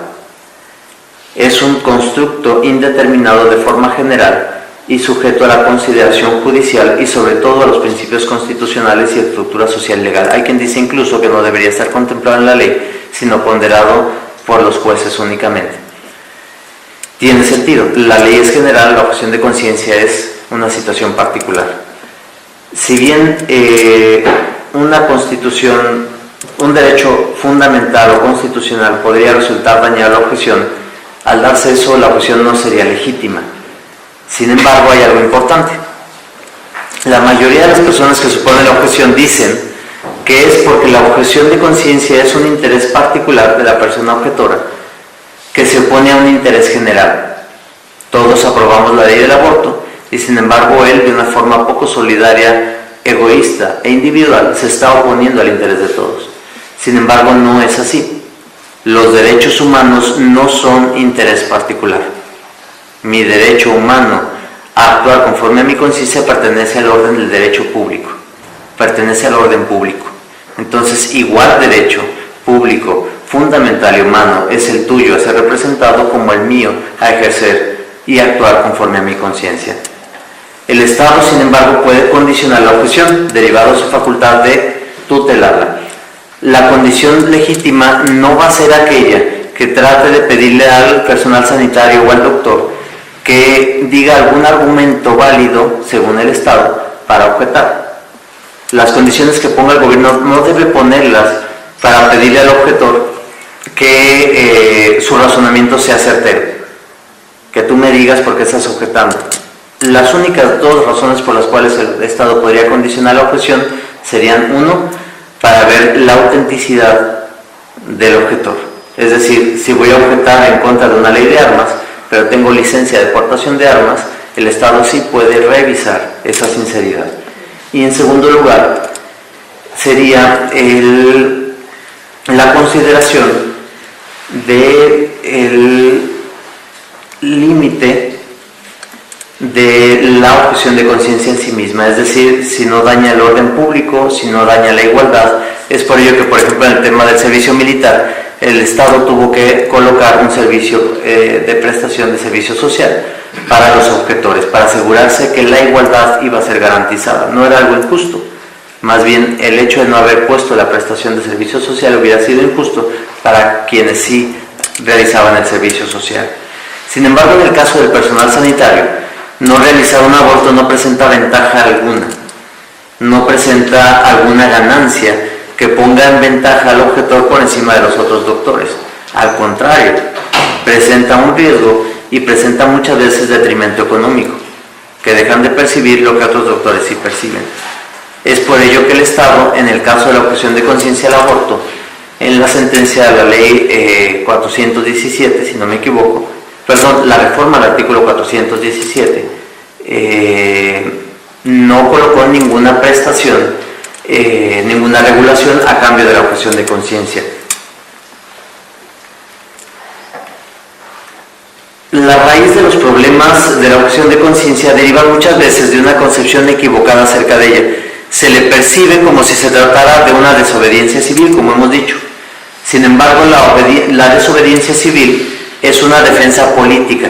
Es un constructo indeterminado de forma general y sujeto a la consideración judicial y sobre todo a los principios constitucionales y estructura social legal. Hay quien dice incluso que no debería estar contemplado en la ley, sino ponderado por los jueces únicamente. Tiene sentido, la ley es general, la objeción de conciencia es una situación particular. Si bien una constitución, un derecho fundamental o constitucional podría resultar dañar la objeción, al darse eso la objeción no sería legítima. Sin embargo, hay algo importante. La mayoría de las personas que suponen la objeción dicen que es porque la objeción de conciencia es un interés particular de la persona objetora que se opone a un interés general. Todos aprobamos la ley del aborto y sin embargo él, de una forma poco solidaria, egoísta e individual, se está oponiendo al interés de todos. Sin embargo, no es así. Los derechos humanos no son interés particular. Mi derecho humano a actuar conforme a mi conciencia pertenece al orden del derecho público, pertenece al orden público. Entonces, igual derecho público, fundamental y humano es el tuyo a ser representado como el mío a ejercer y actuar conforme a mi conciencia. El Estado, sin embargo, puede condicionar la objeción, derivado de su facultad de tutelarla. La condición legítima no va a ser aquella que trate de pedirle al personal sanitario o al doctor que diga algún argumento válido, según el Estado, para objetar. Las condiciones que ponga el gobierno no debe ponerlas para pedirle al objetor que su razonamiento sea certero, que tú me digas por qué estás objetando. Las únicas dos razones por las cuales el Estado podría condicionar la objeción serían: uno, para ver la autenticidad del objetor. Es decir, si voy a objetar en contra de una ley de armas, pero tengo licencia de portación de armas, el Estado sí puede revisar esa sinceridad. Y en segundo lugar, sería la consideración del límite de la objeción de conciencia en sí misma, es decir, si no daña el orden público, si no daña la igualdad. Es por ello que, por ejemplo, en el tema del servicio militar, el Estado tuvo que colocar un servicio de prestación de servicio social para los objetores, para asegurarse que la igualdad iba a ser garantizada. No era algo injusto, más bien el hecho de no haber puesto la prestación de servicio social hubiera sido injusto para quienes sí realizaban el servicio social. Sin embargo, en el caso del personal sanitario, no realizar un aborto no presenta ventaja alguna, no presenta alguna ganancia que ponga en ventaja al objetor por encima de los otros doctores. Al contrario, presenta un riesgo y presenta muchas veces detrimento económico, que dejan de percibir lo que otros doctores sí perciben. Es por ello que el Estado, en el caso de la objeción de conciencia al aborto, en la sentencia de la ley 417, si no me equivoco, la reforma del artículo 417, no colocó ninguna prestación, ninguna regulación a cambio de la objeción de conciencia. La raíz de los problemas de la objeción de conciencia deriva muchas veces de una concepción equivocada acerca de ella. Se le percibe como si se tratara de una desobediencia civil, como hemos dicho. Sin embargo, la desobediencia civil es una defensa política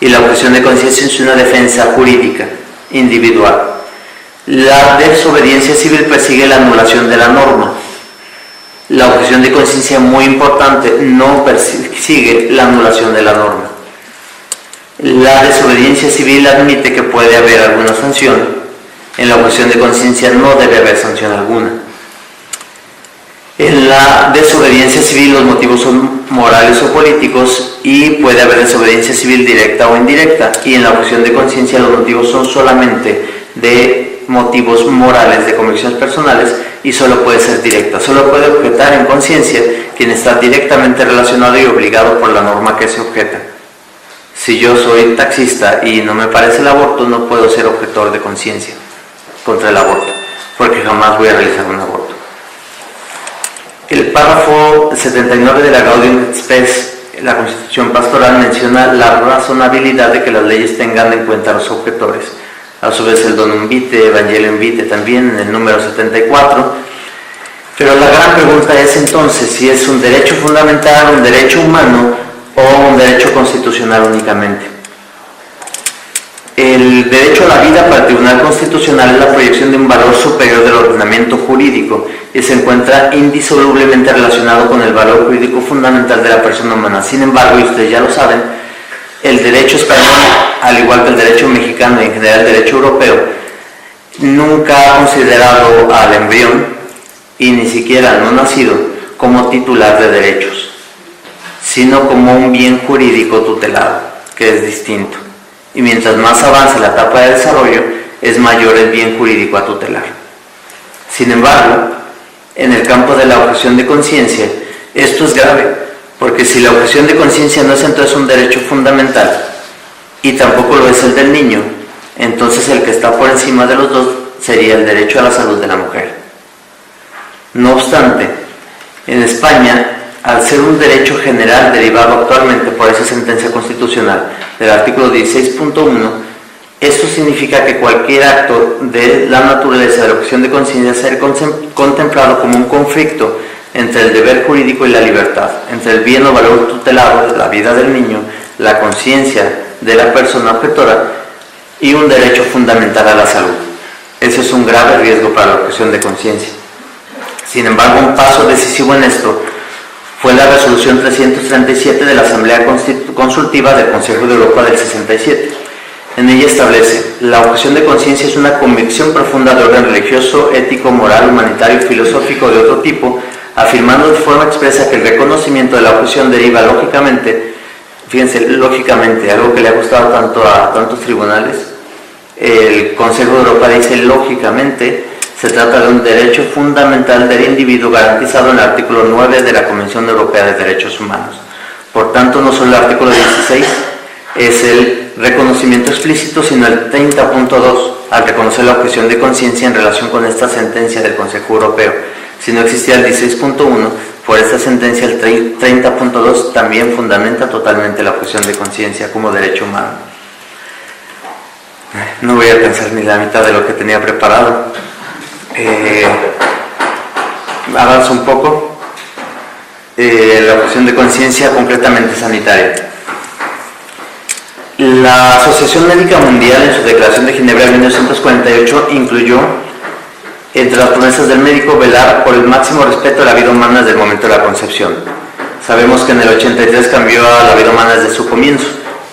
y la objeción de conciencia es una defensa jurídica, individual. La desobediencia civil persigue la anulación de la norma. La objeción de conciencia, muy importante, no persigue la anulación de la norma. La desobediencia civil admite que puede haber alguna sanción. En la objeción de conciencia no debe haber sanción alguna. En la desobediencia civil los motivos son morales o políticos y puede haber desobediencia civil directa o indirecta. Y en la objeción de conciencia los motivos son solamente de motivos morales, de convicciones personales, y solo puede ser directa. Solo puede objetar en conciencia quien está directamente relacionado y obligado por la norma que se objeta. Si yo soy taxista y no me parece el aborto, no puedo ser objetor de conciencia contra el aborto, porque jamás voy a realizar un aborto. El párrafo 79 de la Gaudium et Spes, la Constitución Pastoral, menciona la razonabilidad de que las leyes tengan en cuenta a los objetores. A su vez el Donum Vitae, Evangelium Vitae también, en el número 74. Pero la gran pregunta es entonces si es un derecho fundamental, un derecho humano o un derecho constitucional únicamente. El derecho a la vida para el Tribunal Constitucional es la proyección de un valor superior del ordenamiento jurídico y se encuentra indisolublemente relacionado con el valor jurídico fundamental de la persona humana. Sin embargo, y ustedes ya lo saben, el derecho español, al igual que el derecho mexicano y en general el derecho europeo, nunca ha considerado al embrión y ni siquiera al no nacido como titular de derechos, sino como un bien jurídico tutelado, que es distinto. Y mientras más avance la etapa de desarrollo, es mayor el bien jurídico a tutelar. Sin embargo, en el campo de la objeción de conciencia, esto es grave, porque si la objeción de conciencia no es entonces un derecho fundamental, y tampoco lo es el del niño, entonces el que está por encima de los dos sería el derecho a la salud de la mujer. No obstante, en España, al ser un derecho general derivado actualmente por esa sentencia constitucional del artículo 16.1, esto significa que cualquier acto de la naturaleza de la objeción de conciencia debe ser contemplado como un conflicto entre el deber jurídico y la libertad, entre el bien o valor tutelado de la vida del niño, la conciencia de la persona objetora y un derecho fundamental a la salud. Eso es un grave riesgo para la objeción de conciencia. Sin embargo, un paso decisivo en esto fue la resolución 337 de la Asamblea Consultiva del Consejo de Europa del 67. En ella establece: la objeción de conciencia es una convicción profunda de orden religioso, ético, moral, humanitario y filosófico de otro tipo, afirmando de forma expresa que el reconocimiento de la objeción deriva lógicamente, fíjense, lógicamente, algo que le ha gustado tanto a tantos tribunales, el Consejo de Europa dice lógicamente, se trata de un derecho fundamental del individuo garantizado en el artículo 9 de la Convención Europea de Derechos Humanos. Por tanto, no solo el artículo 16 es el reconocimiento explícito, sino el 30.2 al reconocer la objeción de conciencia en relación con esta sentencia del Consejo Europeo. Si no existía el 16.1, por esta sentencia el 30.2 también fundamenta totalmente la objeción de conciencia como derecho humano. No voy a alcanzar ni la mitad de lo que tenía preparado. Avanzo un poco. La objeción de conciencia concretamente sanitaria. La Asociación Médica Mundial, en su Declaración de Ginebra de 1948, incluyó entre las promesas del médico velar por el máximo respeto a la vida humana desde el momento de la concepción. Sabemos que en el 83 cambió a la vida humana desde su comienzo,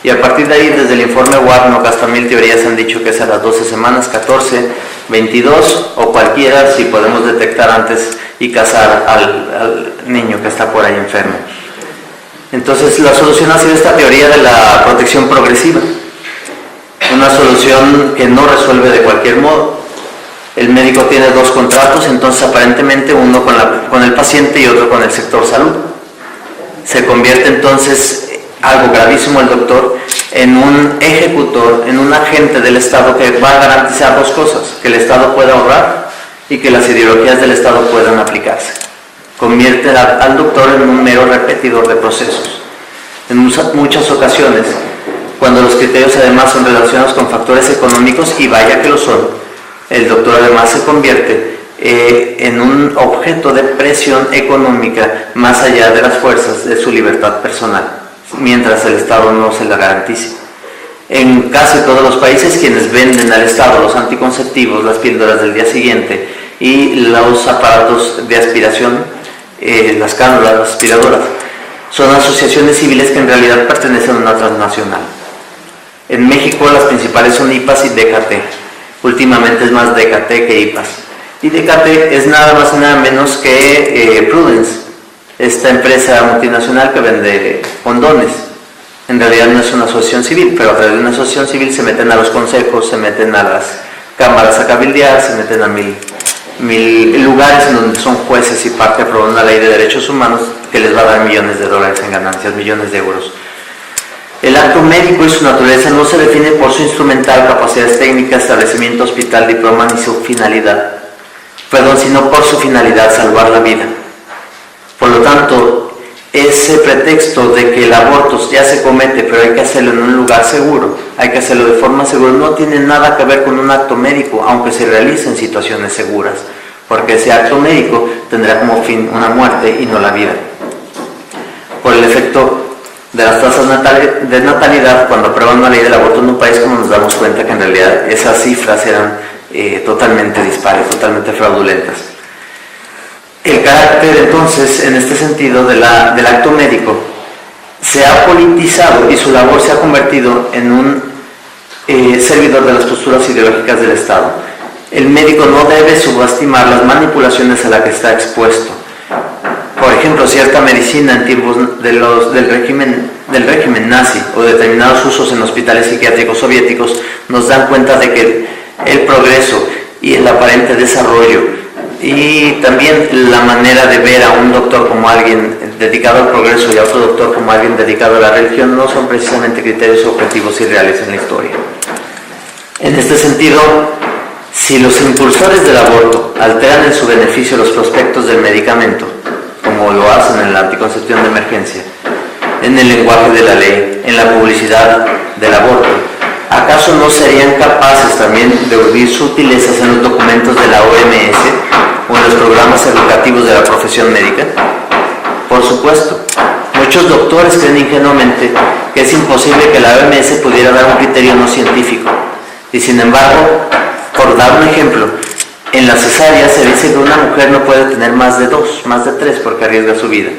y a partir de ahí, desde el informe Warnock hasta 1000 teorías han dicho que es a las 12 semanas, 14, 22 o cualquiera, si podemos detectar antes y casar al niño que está por ahí enfermo. Entonces la solución ha sido esta teoría de la protección progresiva, una solución que no resuelve de cualquier modo. El médico tiene dos contratos, entonces aparentemente uno con el paciente y otro con el sector salud. Se convierte entonces, algo gravísimo, el doctor en un ejecutor, en un agente del Estado que va a garantizar dos cosas: que el Estado pueda ahorrar y que las ideologías del Estado puedan aplicarse. Convierte al doctor en un mero repetidor de procesos. En muchas ocasiones cuando los criterios además son relacionados con factores económicos, y vaya que lo son. El doctor además se convierte en un objeto de presión económica más allá de las fuerzas de su libertad personal, mientras el Estado no se la garantice. En casi todos los países, quienes venden al Estado los anticonceptivos, las píldoras del día siguiente y los aparatos de aspiración, las cánulas, las aspiradoras, son asociaciones civiles que en realidad pertenecen a una transnacional. En México las principales son IPAS y DKT. Últimamente es más DKT que IPAS. Y DKT es nada más y nada menos que Prudence, esta empresa multinacional que vende condones. En realidad no es una asociación civil, pero a través de una asociación civil se meten a los consejos, se meten a las cámaras a cabildear, se meten a mil lugares en donde son jueces y parte aprobando una ley de derechos humanos que les va a dar millones de dólares en ganancias, millones de euros. El acto médico y su naturaleza no se define por su instrumental, capacidades técnicas, establecimiento, hospital, diploma, ni su finalidad, sino por su finalidad, salvar la vida. Por lo tanto, ese pretexto de que el aborto ya se comete, pero hay que hacerlo en un lugar seguro, hay que hacerlo de forma segura, no tiene nada que ver con un acto médico, aunque se realice en situaciones seguras, porque ese acto médico tendrá como fin una muerte y no la vida. Por el efecto de las tasas de natalidad, cuando aprueban una ley del aborto en un país, como nos damos cuenta que en realidad esas cifras eran totalmente dispares, totalmente fraudulentas. El carácter, entonces, en este sentido, del acto médico se ha politizado y su labor se ha convertido en un servidor de las posturas ideológicas del Estado. El médico no debe subestimar las manipulaciones a las que está expuesto. Por ejemplo, cierta medicina en tiempos del régimen nazi o determinados usos en hospitales psiquiátricos soviéticos nos dan cuenta de que el progreso y el aparente desarrollo y también la manera de ver a un doctor como alguien dedicado al progreso y a otro doctor como alguien dedicado a la religión no son precisamente criterios objetivos y reales en la historia. En este sentido, si los impulsores del aborto alteran en su beneficio los prospectos del medicamento, como lo hacen en la anticoncepción de emergencia, en el lenguaje de la ley, en la publicidad del aborto, ¿acaso no serían capaces también de urdir sutilezas en los documentos de la OMS o en los programas educativos de la profesión médica? Por supuesto, muchos doctores creen ingenuamente que es imposible que la OMS pudiera dar un criterio no científico. Y sin embargo, por dar un ejemplo, en la cesárea se dice que una mujer no puede tener más de 2, más de 3 porque arriesga su vida.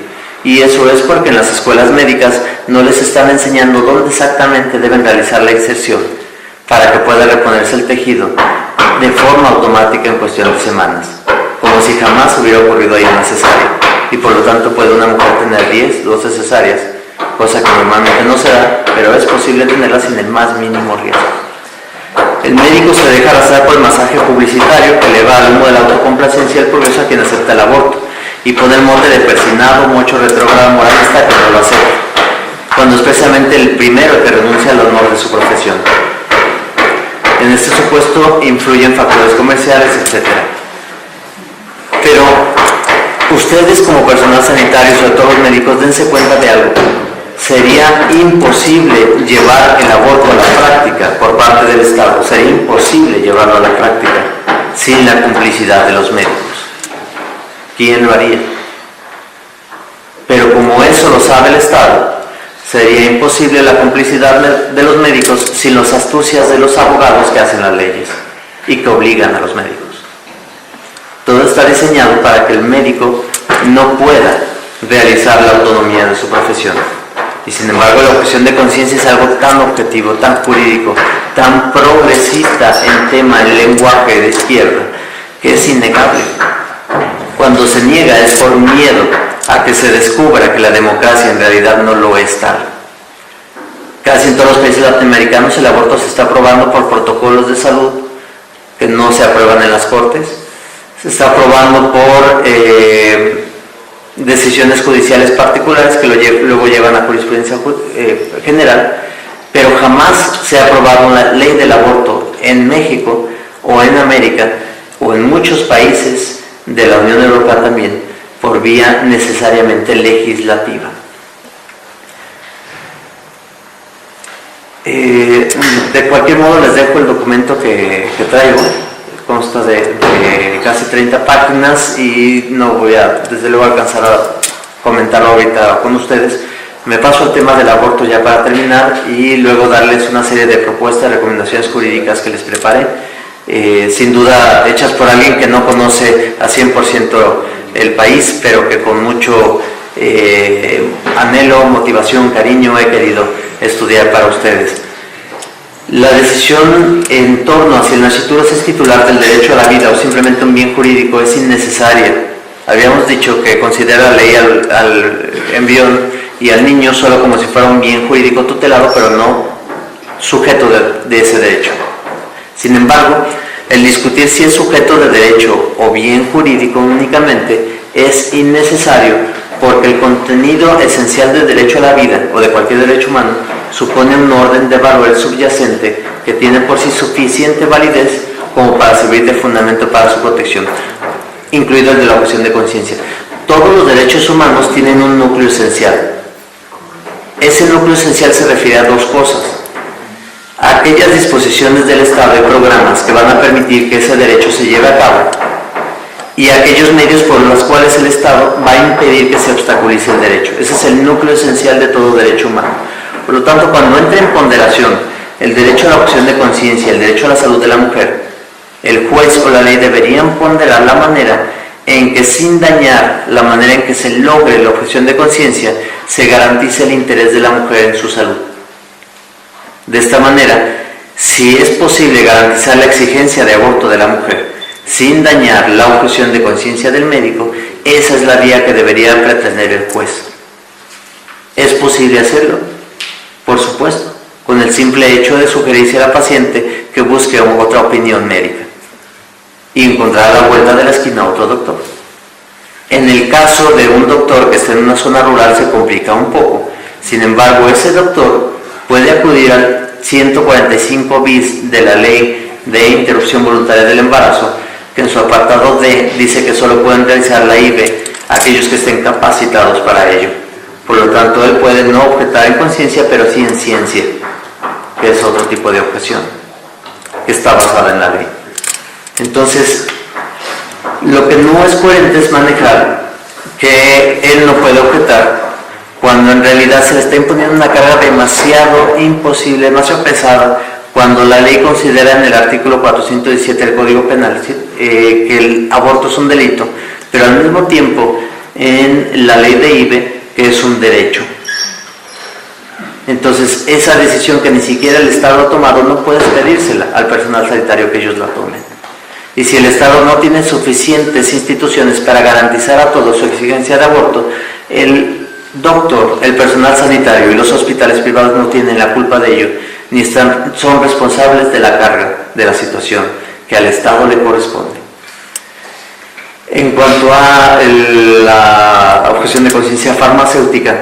Y eso es porque en las escuelas médicas no les están enseñando dónde exactamente deben realizar la inserción para que pueda reponerse el tejido de forma automática en cuestión de semanas, como si jamás hubiera ocurrido ahí una cesárea. Y por lo tanto puede una mujer tener 10, 12 cesáreas, cosa que normalmente no se da, pero es posible tenerla sin el más mínimo riesgo. El médico se deja arrastrar por el masaje publicitario que eleva al humo de la autocomplacencia el progreso a quien acepta el aborto y pone el mote de persinado, mocho retrógrado moralista que no lo acepta, cuando es precisamente el primero que renuncia al honor de su profesión. En este supuesto influyen factores comerciales, etc. Pero ustedes como personal sanitario, sobre todo los médicos, dense cuenta de algo. Sería imposible llevar el aborto a la práctica por parte del Estado, sería imposible llevarlo a la práctica sin la complicidad de los médicos. ¿Quién lo haría? Pero como eso lo sabe el Estado, sería imposible la complicidad de los médicos sin las astucias de los abogados que hacen las leyes y que obligan a los médicos. Todo está diseñado para que el médico no pueda realizar la autonomía de su profesión. Y sin embargo, la objeción de conciencia es algo tan objetivo, tan jurídico, tan progresista en tema del lenguaje de izquierda, que es innegable. Cuando se niega es por miedo a que se descubra que la democracia en realidad no lo es tal. Casi en todos los países latinoamericanos el aborto se está aprobando por protocolos de salud que no se aprueban en las cortes, se está aprobando por decisiones judiciales particulares que luego llevan a jurisprudencia general, pero jamás se ha aprobado una ley del aborto en México o en América o en muchos países de la Unión Europea también por vía necesariamente legislativa. De cualquier modo les dejo el documento que traigo, consta de casi 30 páginas y no voy a, desde luego, alcanzar a comentarlo ahorita con ustedes. Me paso al tema del aborto ya para terminar y luego darles una serie de propuestas, recomendaciones jurídicas que les preparé, sin duda hechas por alguien que no conoce a 100% el país, pero que con mucho anhelo, motivación, cariño he querido estudiar para ustedes. La decisión en torno a si el nascituro es titular del derecho a la vida o simplemente un bien jurídico es innecesaria. Habíamos dicho que considera la ley al embrión y al niño solo como si fuera un bien jurídico tutelado, pero no sujeto de ese derecho. Sin embargo, el discutir si es sujeto de derecho o bien jurídico únicamente es innecesario, porque el contenido esencial del derecho a la vida o de cualquier derecho humano supone un orden de valores subyacente que tiene por sí suficiente validez como para servir de fundamento para su protección, incluido el de la objeción de conciencia. Todos los derechos humanos tienen un núcleo esencial. Ese núcleo esencial se refiere a dos cosas: a aquellas disposiciones del Estado y programas que van a permitir que ese derecho se lleve a cabo, y aquellos medios por los cuales el Estado va a impedir que se obstaculice el derecho. Ese es el núcleo esencial de todo derecho humano. Por lo tanto, cuando entra en ponderación el derecho a la objeción de conciencia, el derecho a la salud de la mujer, el juez o la ley deberían ponderar la manera en que, sin dañar la manera en que se logre la objeción de conciencia, se garantice el interés de la mujer en su salud. De esta manera, si es posible garantizar la exigencia de aborto de la mujer sin dañar la objeción de conciencia del médico, esa es la vía que debería pretender el juez. ¿Es posible hacerlo? Por supuesto, con el simple hecho de sugerirse a la paciente que busque otra opinión médica y encontrar a la vuelta de la esquina otro doctor. En el caso de un doctor que esté en una zona rural se complica un poco. Sin embargo, ese doctor puede acudir al 145 bis de la Ley de Interrupción Voluntaria del Embarazo, que en su apartado D dice que solo pueden realizar la IVE aquellos que estén capacitados para ello. Por lo tanto, él puede no objetar en conciencia, pero sí en ciencia, que es otro tipo de objeción, que está basada en la ley. Entonces, lo que no es coherente es manejar que él no puede objetar cuando en realidad se le está imponiendo una carga demasiado imposible, demasiado pesada, cuando la ley considera en el artículo 417 del Código Penal que el aborto es un delito, pero al mismo tiempo en la ley de IVE que es un derecho. Entonces, esa decisión que ni siquiera el Estado ha tomado no puedes pedírsela al personal sanitario que ellos la tomen. Y si el Estado no tiene suficientes instituciones para garantizar a todos su exigencia de aborto, el doctor, el personal sanitario y los hospitales privados no tienen la culpa de ello, ni son responsables de la carga de la situación que al Estado le corresponde. En cuanto a la objeción de conciencia farmacéutica,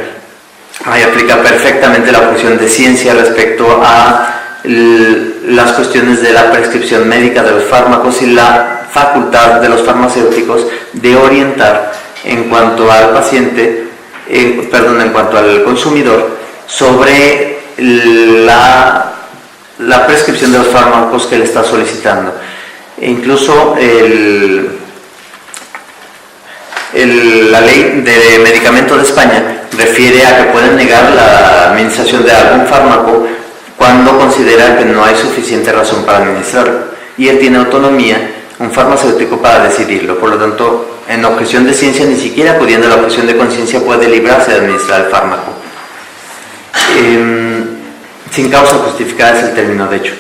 ahí aplica perfectamente la objeción de ciencia respecto a las cuestiones de la prescripción médica de los fármacos y la facultad de los farmacéuticos de orientar en cuanto al paciente, en cuanto al consumidor, sobre la prescripción de los fármacos que le está solicitando. E incluso la ley de medicamento de España refiere a que pueden negar la administración de algún fármaco cuando considera que no hay suficiente razón para administrarlo, y él tiene autonomía, un farmacéutico, para decidirlo. Por lo tanto, en objeción de ciencia, ni siquiera acudiendo a la objeción de conciencia puede librarse de administrar el fármaco. Sin causa justificada es el término de hecho.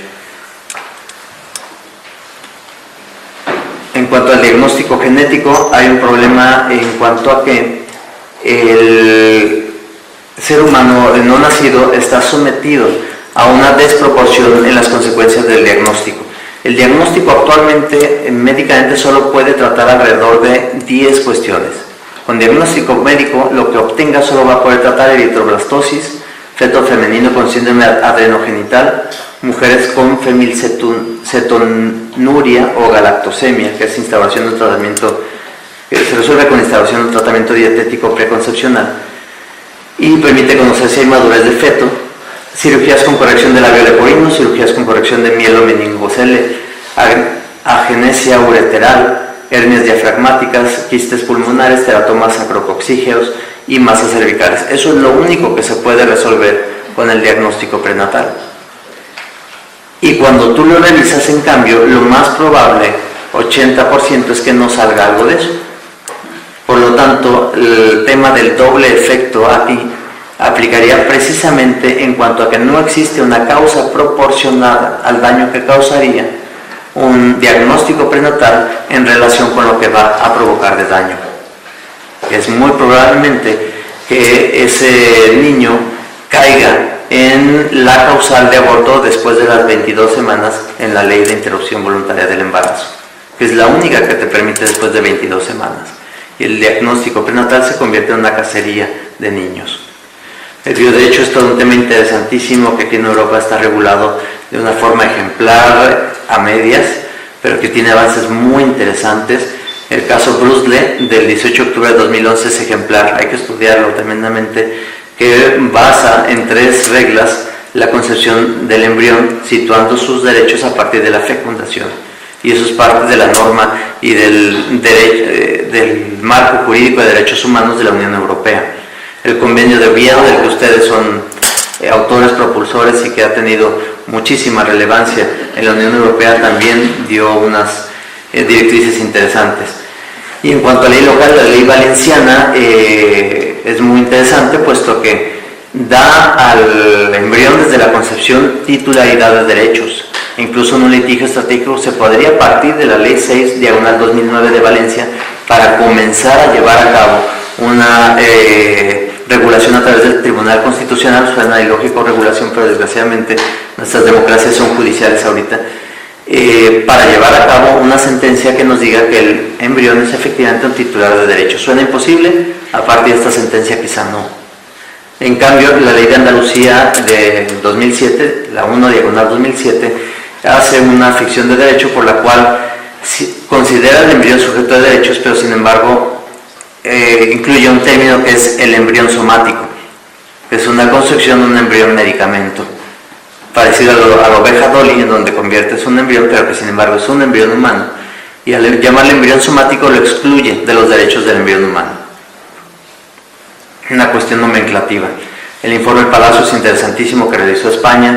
En cuanto al diagnóstico genético, hay un problema en cuanto a que el ser humano no nacido está sometido a una desproporción en las consecuencias del diagnóstico. El diagnóstico actualmente médicamente solo puede tratar alrededor de 10 cuestiones. Con diagnóstico médico, lo que obtenga solo va a poder tratar eritroblastosis, feto femenino con síndrome adrenogenital, mujeres con fenilcetonuria o galactosemia, que es instauración de un tratamiento, que se resuelve con instauración de un tratamiento dietético preconcepcional, y permite conocer si hay madurez de feto, cirugías con corrección de labio leporino, cirugías con corrección de mielomeningocele, agenesia ureteral, hernias diafragmáticas, quistes pulmonares, teratomas sacrococcígeos y masas cervicales. Eso es lo único que se puede resolver con el diagnóstico prenatal. Y cuando tú lo revisas, en cambio, lo más probable, 80%, es que no salga algo de eso. Por lo tanto, el tema del doble efecto aquí aplicaría precisamente en cuanto a que no existe una causa proporcionada al daño que causaría un diagnóstico prenatal en relación con lo que va a provocar de daño. Es muy probablemente que ese niño caiga en la causal de aborto después de las 22 semanas en la ley de interrupción voluntaria del embarazo, que es la única que te permite después de 22 semanas. Y el diagnóstico prenatal se convierte en una cacería de niños. El bioderecho es todo un tema interesantísimo que aquí en Europa está regulado de una forma ejemplar, a medias, pero que tiene avances muy interesantes. El caso Brusle del 18 de octubre de 2011 es ejemplar, hay que estudiarlo tremendamente, que basa en 3 reglas la concepción del embrión, situando sus derechos a partir de la fecundación. Y eso es parte de la norma y del marco jurídico de derechos humanos de la Unión Europea. El convenio de Oviedo, del que ustedes son autores propulsores y que ha tenido muchísima relevancia en la Unión Europea, también dio unas directrices interesantes. Y en cuanto a ley local, la ley valenciana es muy interesante, puesto que da al embrión desde la concepción titularidad de derechos. Incluso en un litigio estratégico se podría partir de la ley 6/2009 de Valencia para comenzar a llevar a cabo una regulación a través del Tribunal Constitucional. Suena ilógico regulación, pero desgraciadamente nuestras democracias son judiciales ahorita, para llevar a cabo una sentencia que nos diga que el embrión es efectivamente un titular de derechos. Suena imposible, a partir de esta sentencia quizá no. En cambio, la ley de Andalucía de 2007, la 1/2007, hace una ficción de derecho por la cual considera el embrión sujeto de derechos, pero sin embargo incluye un término que es el embrión somático, que es una construcción de un embrión medicamento, parecido a la oveja Dolly, en donde conviertes un embrión, pero que sin embargo es un embrión humano, y al llamarle embrión somático lo excluye de los derechos del embrión humano. Una cuestión nomenclativa. El informe del Palacio es interesantísimo, que realizó España.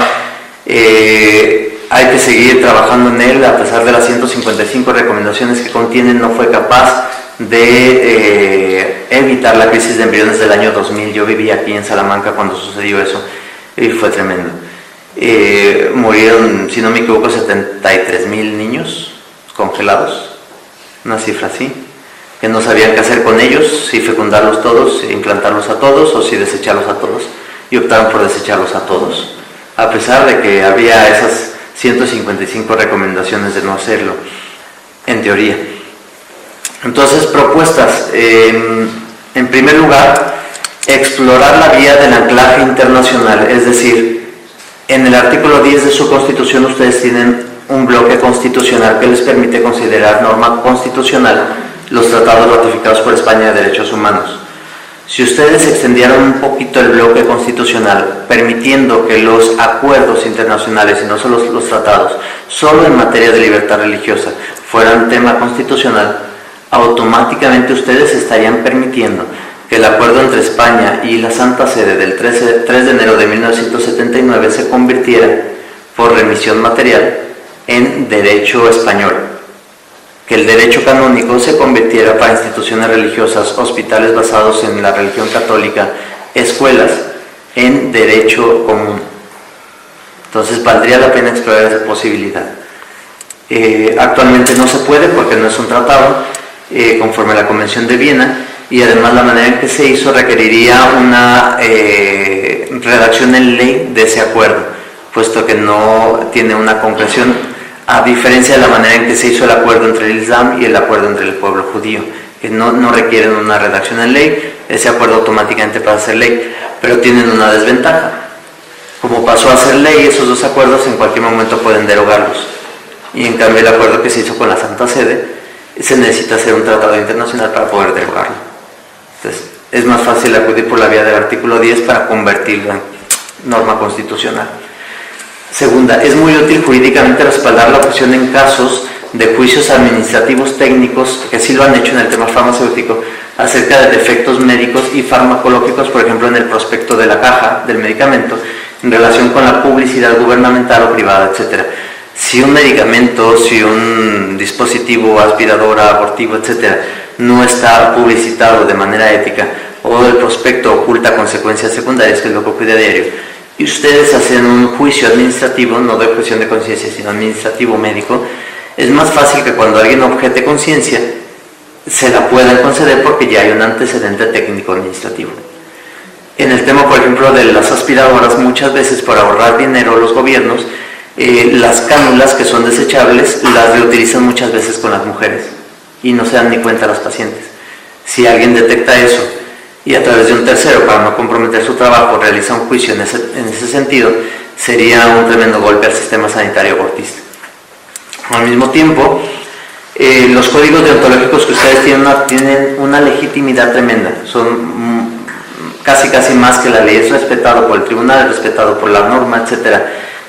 Hay que seguir trabajando en él, a pesar de las 155 recomendaciones que contienen, no fue capaz de evitar la crisis de embriones del año 2000. Yo viví aquí en Salamanca cuando sucedió eso y fue tremendo. Murieron, si no me equivoco, 73,000 niños congelados, una cifra así, que no sabían qué hacer con ellos, si fecundarlos todos, si implantarlos a todos o si desecharlos a todos, y optaron por desecharlos a todos, a pesar de que había esas 155 recomendaciones de no hacerlo, en teoría. Entonces, propuestas. En primer lugar, explorar la vía del anclaje internacional, es decir, en el artículo 10 de su Constitución ustedes tienen un bloque constitucional que les permite considerar norma constitucional los tratados ratificados por España de derechos humanos. Si ustedes extendieran un poquito el bloque constitucional, permitiendo que los acuerdos internacionales, y no solo los tratados, solo en materia de libertad religiosa, fueran tema constitucional, automáticamente ustedes estarían permitiendo que el acuerdo entre España y la Santa Sede del 3 de enero de 1979 se convirtiera, por remisión material, en derecho español. Que el derecho canónico se convirtiera para instituciones religiosas, hospitales basados en la religión católica, escuelas, en derecho común. Entonces valdría la pena explorar esa posibilidad. Actualmente no se puede porque no es un tratado, conforme a la Convención de Viena, y además la manera en que se hizo requeriría una redacción en ley de ese acuerdo, puesto que no tiene una concreción, a diferencia de la manera en que se hizo el acuerdo entre el Islam y el acuerdo entre el pueblo judío, que no requieren una redacción en ley. Ese acuerdo automáticamente pasa a ser ley, pero tienen una desventaja. Como pasó a ser ley, esos dos acuerdos en cualquier momento pueden derogarlos, y en cambio el acuerdo que se hizo con la Santa Sede se necesita hacer un tratado internacional para poder derogarlo. Entonces es más fácil acudir por la vía del artículo 10 para convertirlo norma constitucional. Segunda, es muy útil jurídicamente respaldar la objeción en casos de juicios administrativos técnicos, que sí lo han hecho en el tema farmacéutico, acerca de defectos médicos y farmacológicos, por ejemplo, en el prospecto de la caja del medicamento, en relación con la publicidad gubernamental o privada, etc. Si un medicamento, si un dispositivo, aspiradora, abortivo, etc., no está publicitado de manera ética, o el prospecto oculta consecuencias secundarias, que es lo que ocurre a diario, y ustedes hacen un juicio administrativo, no de objeción de conciencia, sino administrativo médico, es más fácil que cuando alguien objete conciencia se la puedan conceder porque ya hay un antecedente técnico administrativo. En el tema, por ejemplo, de las aspiradoras, muchas veces por ahorrar dinero los gobiernos, las cánulas que son desechables las reutilizan muchas veces con las mujeres y no se dan ni cuenta las pacientes. Si alguien detecta eso y a través de un tercero, para no comprometer su trabajo, realiza un juicio en ese sentido, sería un tremendo golpe al sistema sanitario abortista. Al mismo tiempo, los códigos deontológicos que ustedes tienen una legitimidad tremenda, son casi más que la ley, es respetado por el tribunal, es respetado por la norma, etc.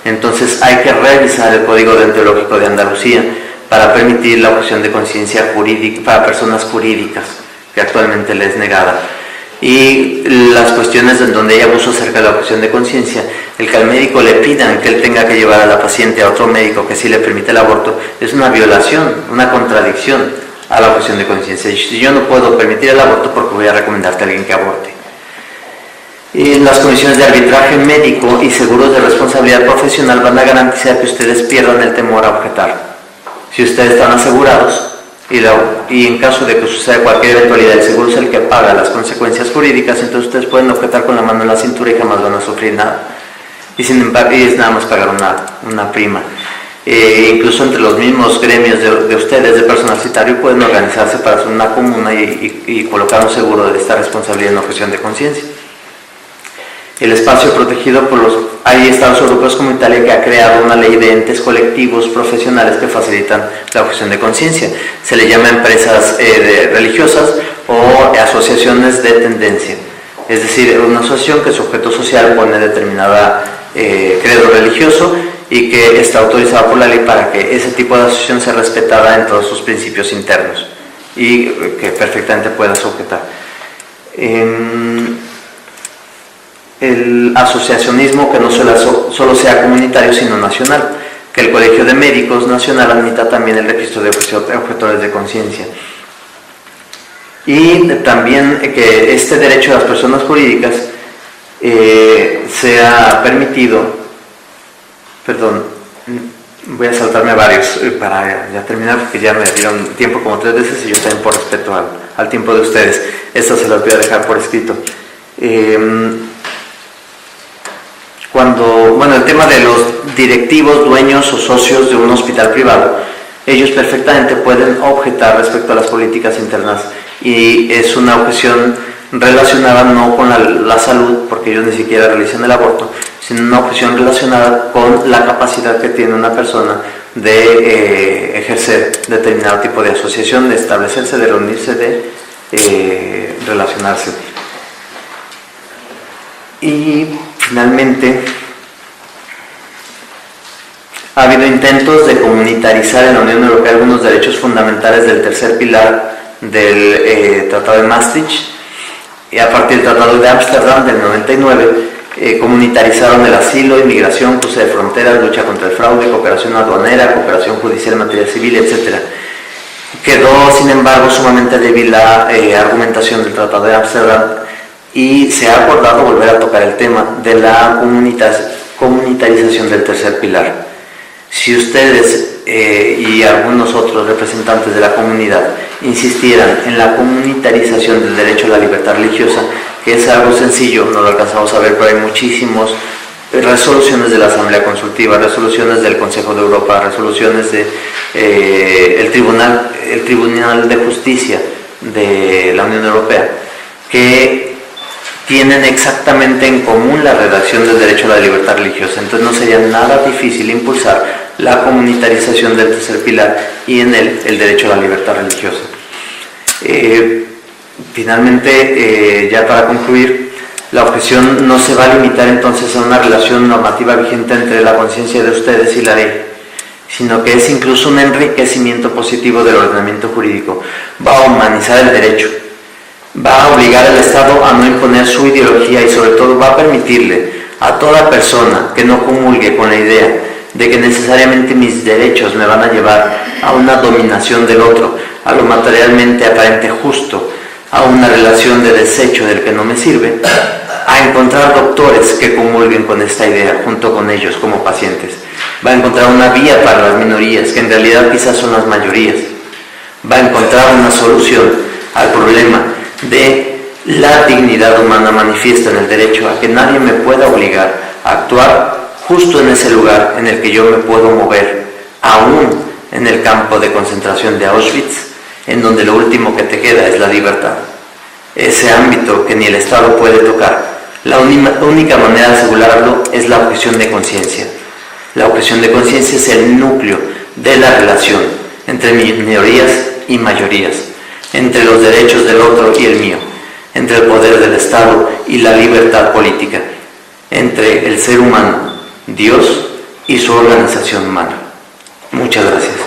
Entonces hay que revisar el código deontológico de Andalucía para permitir la objeción de conciencia jurídica para personas jurídicas, que actualmente les es negada. Y las cuestiones en donde hay abuso acerca de la objeción de conciencia, el que al médico le pidan que él tenga que llevar a la paciente a otro médico que sí le permite el aborto, es una violación, una contradicción a la objeción de conciencia. Y yo no puedo permitir el aborto porque voy a recomendarte a alguien que aborte. Y las comisiones de arbitraje médico y seguros de responsabilidad profesional van a garantizar que ustedes pierdan el temor a objetar. Si ustedes están asegurados, y en caso de que suceda cualquier eventualidad, el seguro es el que paga las consecuencias jurídicas, entonces ustedes pueden objetar con la mano en la cintura y jamás van a sufrir nada. Y sin embargo, es nada más pagar una prima. Incluso entre los mismos gremios de ustedes, de personal citario, pueden organizarse para hacer una comuna y colocar un seguro de esta responsabilidad en objeción de conciencia. El espacio protegido hay estados europeos como Italia que ha creado una ley de entes colectivos profesionales que facilitan la objeción de conciencia. Se le llama empresas religiosas o asociaciones de tendencia. Es decir, una asociación que su objeto social pone determinada credo religioso y que está autorizada por la ley para que ese tipo de asociación sea respetada en todos sus principios internos y que perfectamente pueda sujetar. El asociacionismo que no solo sea comunitario sino nacional, que el Colegio de Médicos Nacional admita también el registro de objetores de conciencia. Y también que este derecho de las personas jurídicas sea permitido, voy a saltarme varios para ya terminar porque ya me dieron tiempo como 3 veces y yo también por respeto al tiempo de ustedes, esto se los voy a dejar por escrito. El tema de los directivos, dueños o socios de un hospital privado, ellos perfectamente pueden objetar respecto a las políticas internas y es una objeción relacionada no con la salud, porque ellos ni siquiera realizan el aborto, sino una objeción relacionada con la capacidad que tiene una persona de ejercer determinado tipo de asociación, de establecerse, de reunirse, de relacionarse. Y finalmente, ha habido intentos de comunitarizar en la Unión Europea algunos derechos fundamentales del tercer pilar del Tratado de Maastricht, y a partir del Tratado de Ámsterdam del 99, comunitarizaron el asilo, inmigración, cruce de fronteras, lucha contra el fraude, cooperación aduanera, cooperación judicial en materia civil, etc. Quedó, sin embargo, sumamente débil la argumentación del Tratado de Ámsterdam y se ha acordado volver a tocar el tema de la comunitarización del tercer pilar. Si ustedes y algunos otros representantes de la comunidad insistieran en la comunitarización del derecho a la libertad religiosa, que es algo sencillo, no lo alcanzamos a ver, pero hay muchísimas resoluciones de la Asamblea Consultiva, resoluciones del Consejo de Europa, resoluciones del Tribunal de Justicia de la Unión Europea, que tienen exactamente en común la redacción del derecho a la libertad religiosa. Entonces no sería nada difícil impulsar la comunitarización del tercer pilar y en él el derecho a la libertad religiosa. Finalmente, ya para concluir, La objeción no se va a limitar entonces a una relación normativa vigente entre la conciencia de ustedes y la ley, sino que es incluso un enriquecimiento positivo del ordenamiento jurídico. Va a humanizar el derecho, va a obligar al Estado a no imponer su ideología y sobre todo va a permitirle a toda persona que no comulgue con la idea de que necesariamente mis derechos me van a llevar a una dominación del otro, a lo materialmente aparente justo, a una relación de desecho del que no me sirve, a encontrar doctores que comulguen con esta idea junto con ellos como pacientes. Va a encontrar una vía para las minorías, que en realidad quizás son las mayorías. Va a encontrar una solución al problema de la dignidad humana manifiesta en el derecho a que nadie me pueda obligar a actuar justo en ese lugar en el que yo me puedo mover, aún en el campo de concentración de Auschwitz, en donde lo último que te queda es la libertad. Ese ámbito que ni el Estado puede tocar. La única manera de asegurarlo es la objeción de conciencia. La objeción de conciencia es el núcleo de la relación entre minorías y mayorías, entre los derechos del otro y el mío, entre el poder del Estado y la libertad política, entre el ser humano, Dios y su organización humana. Muchas gracias.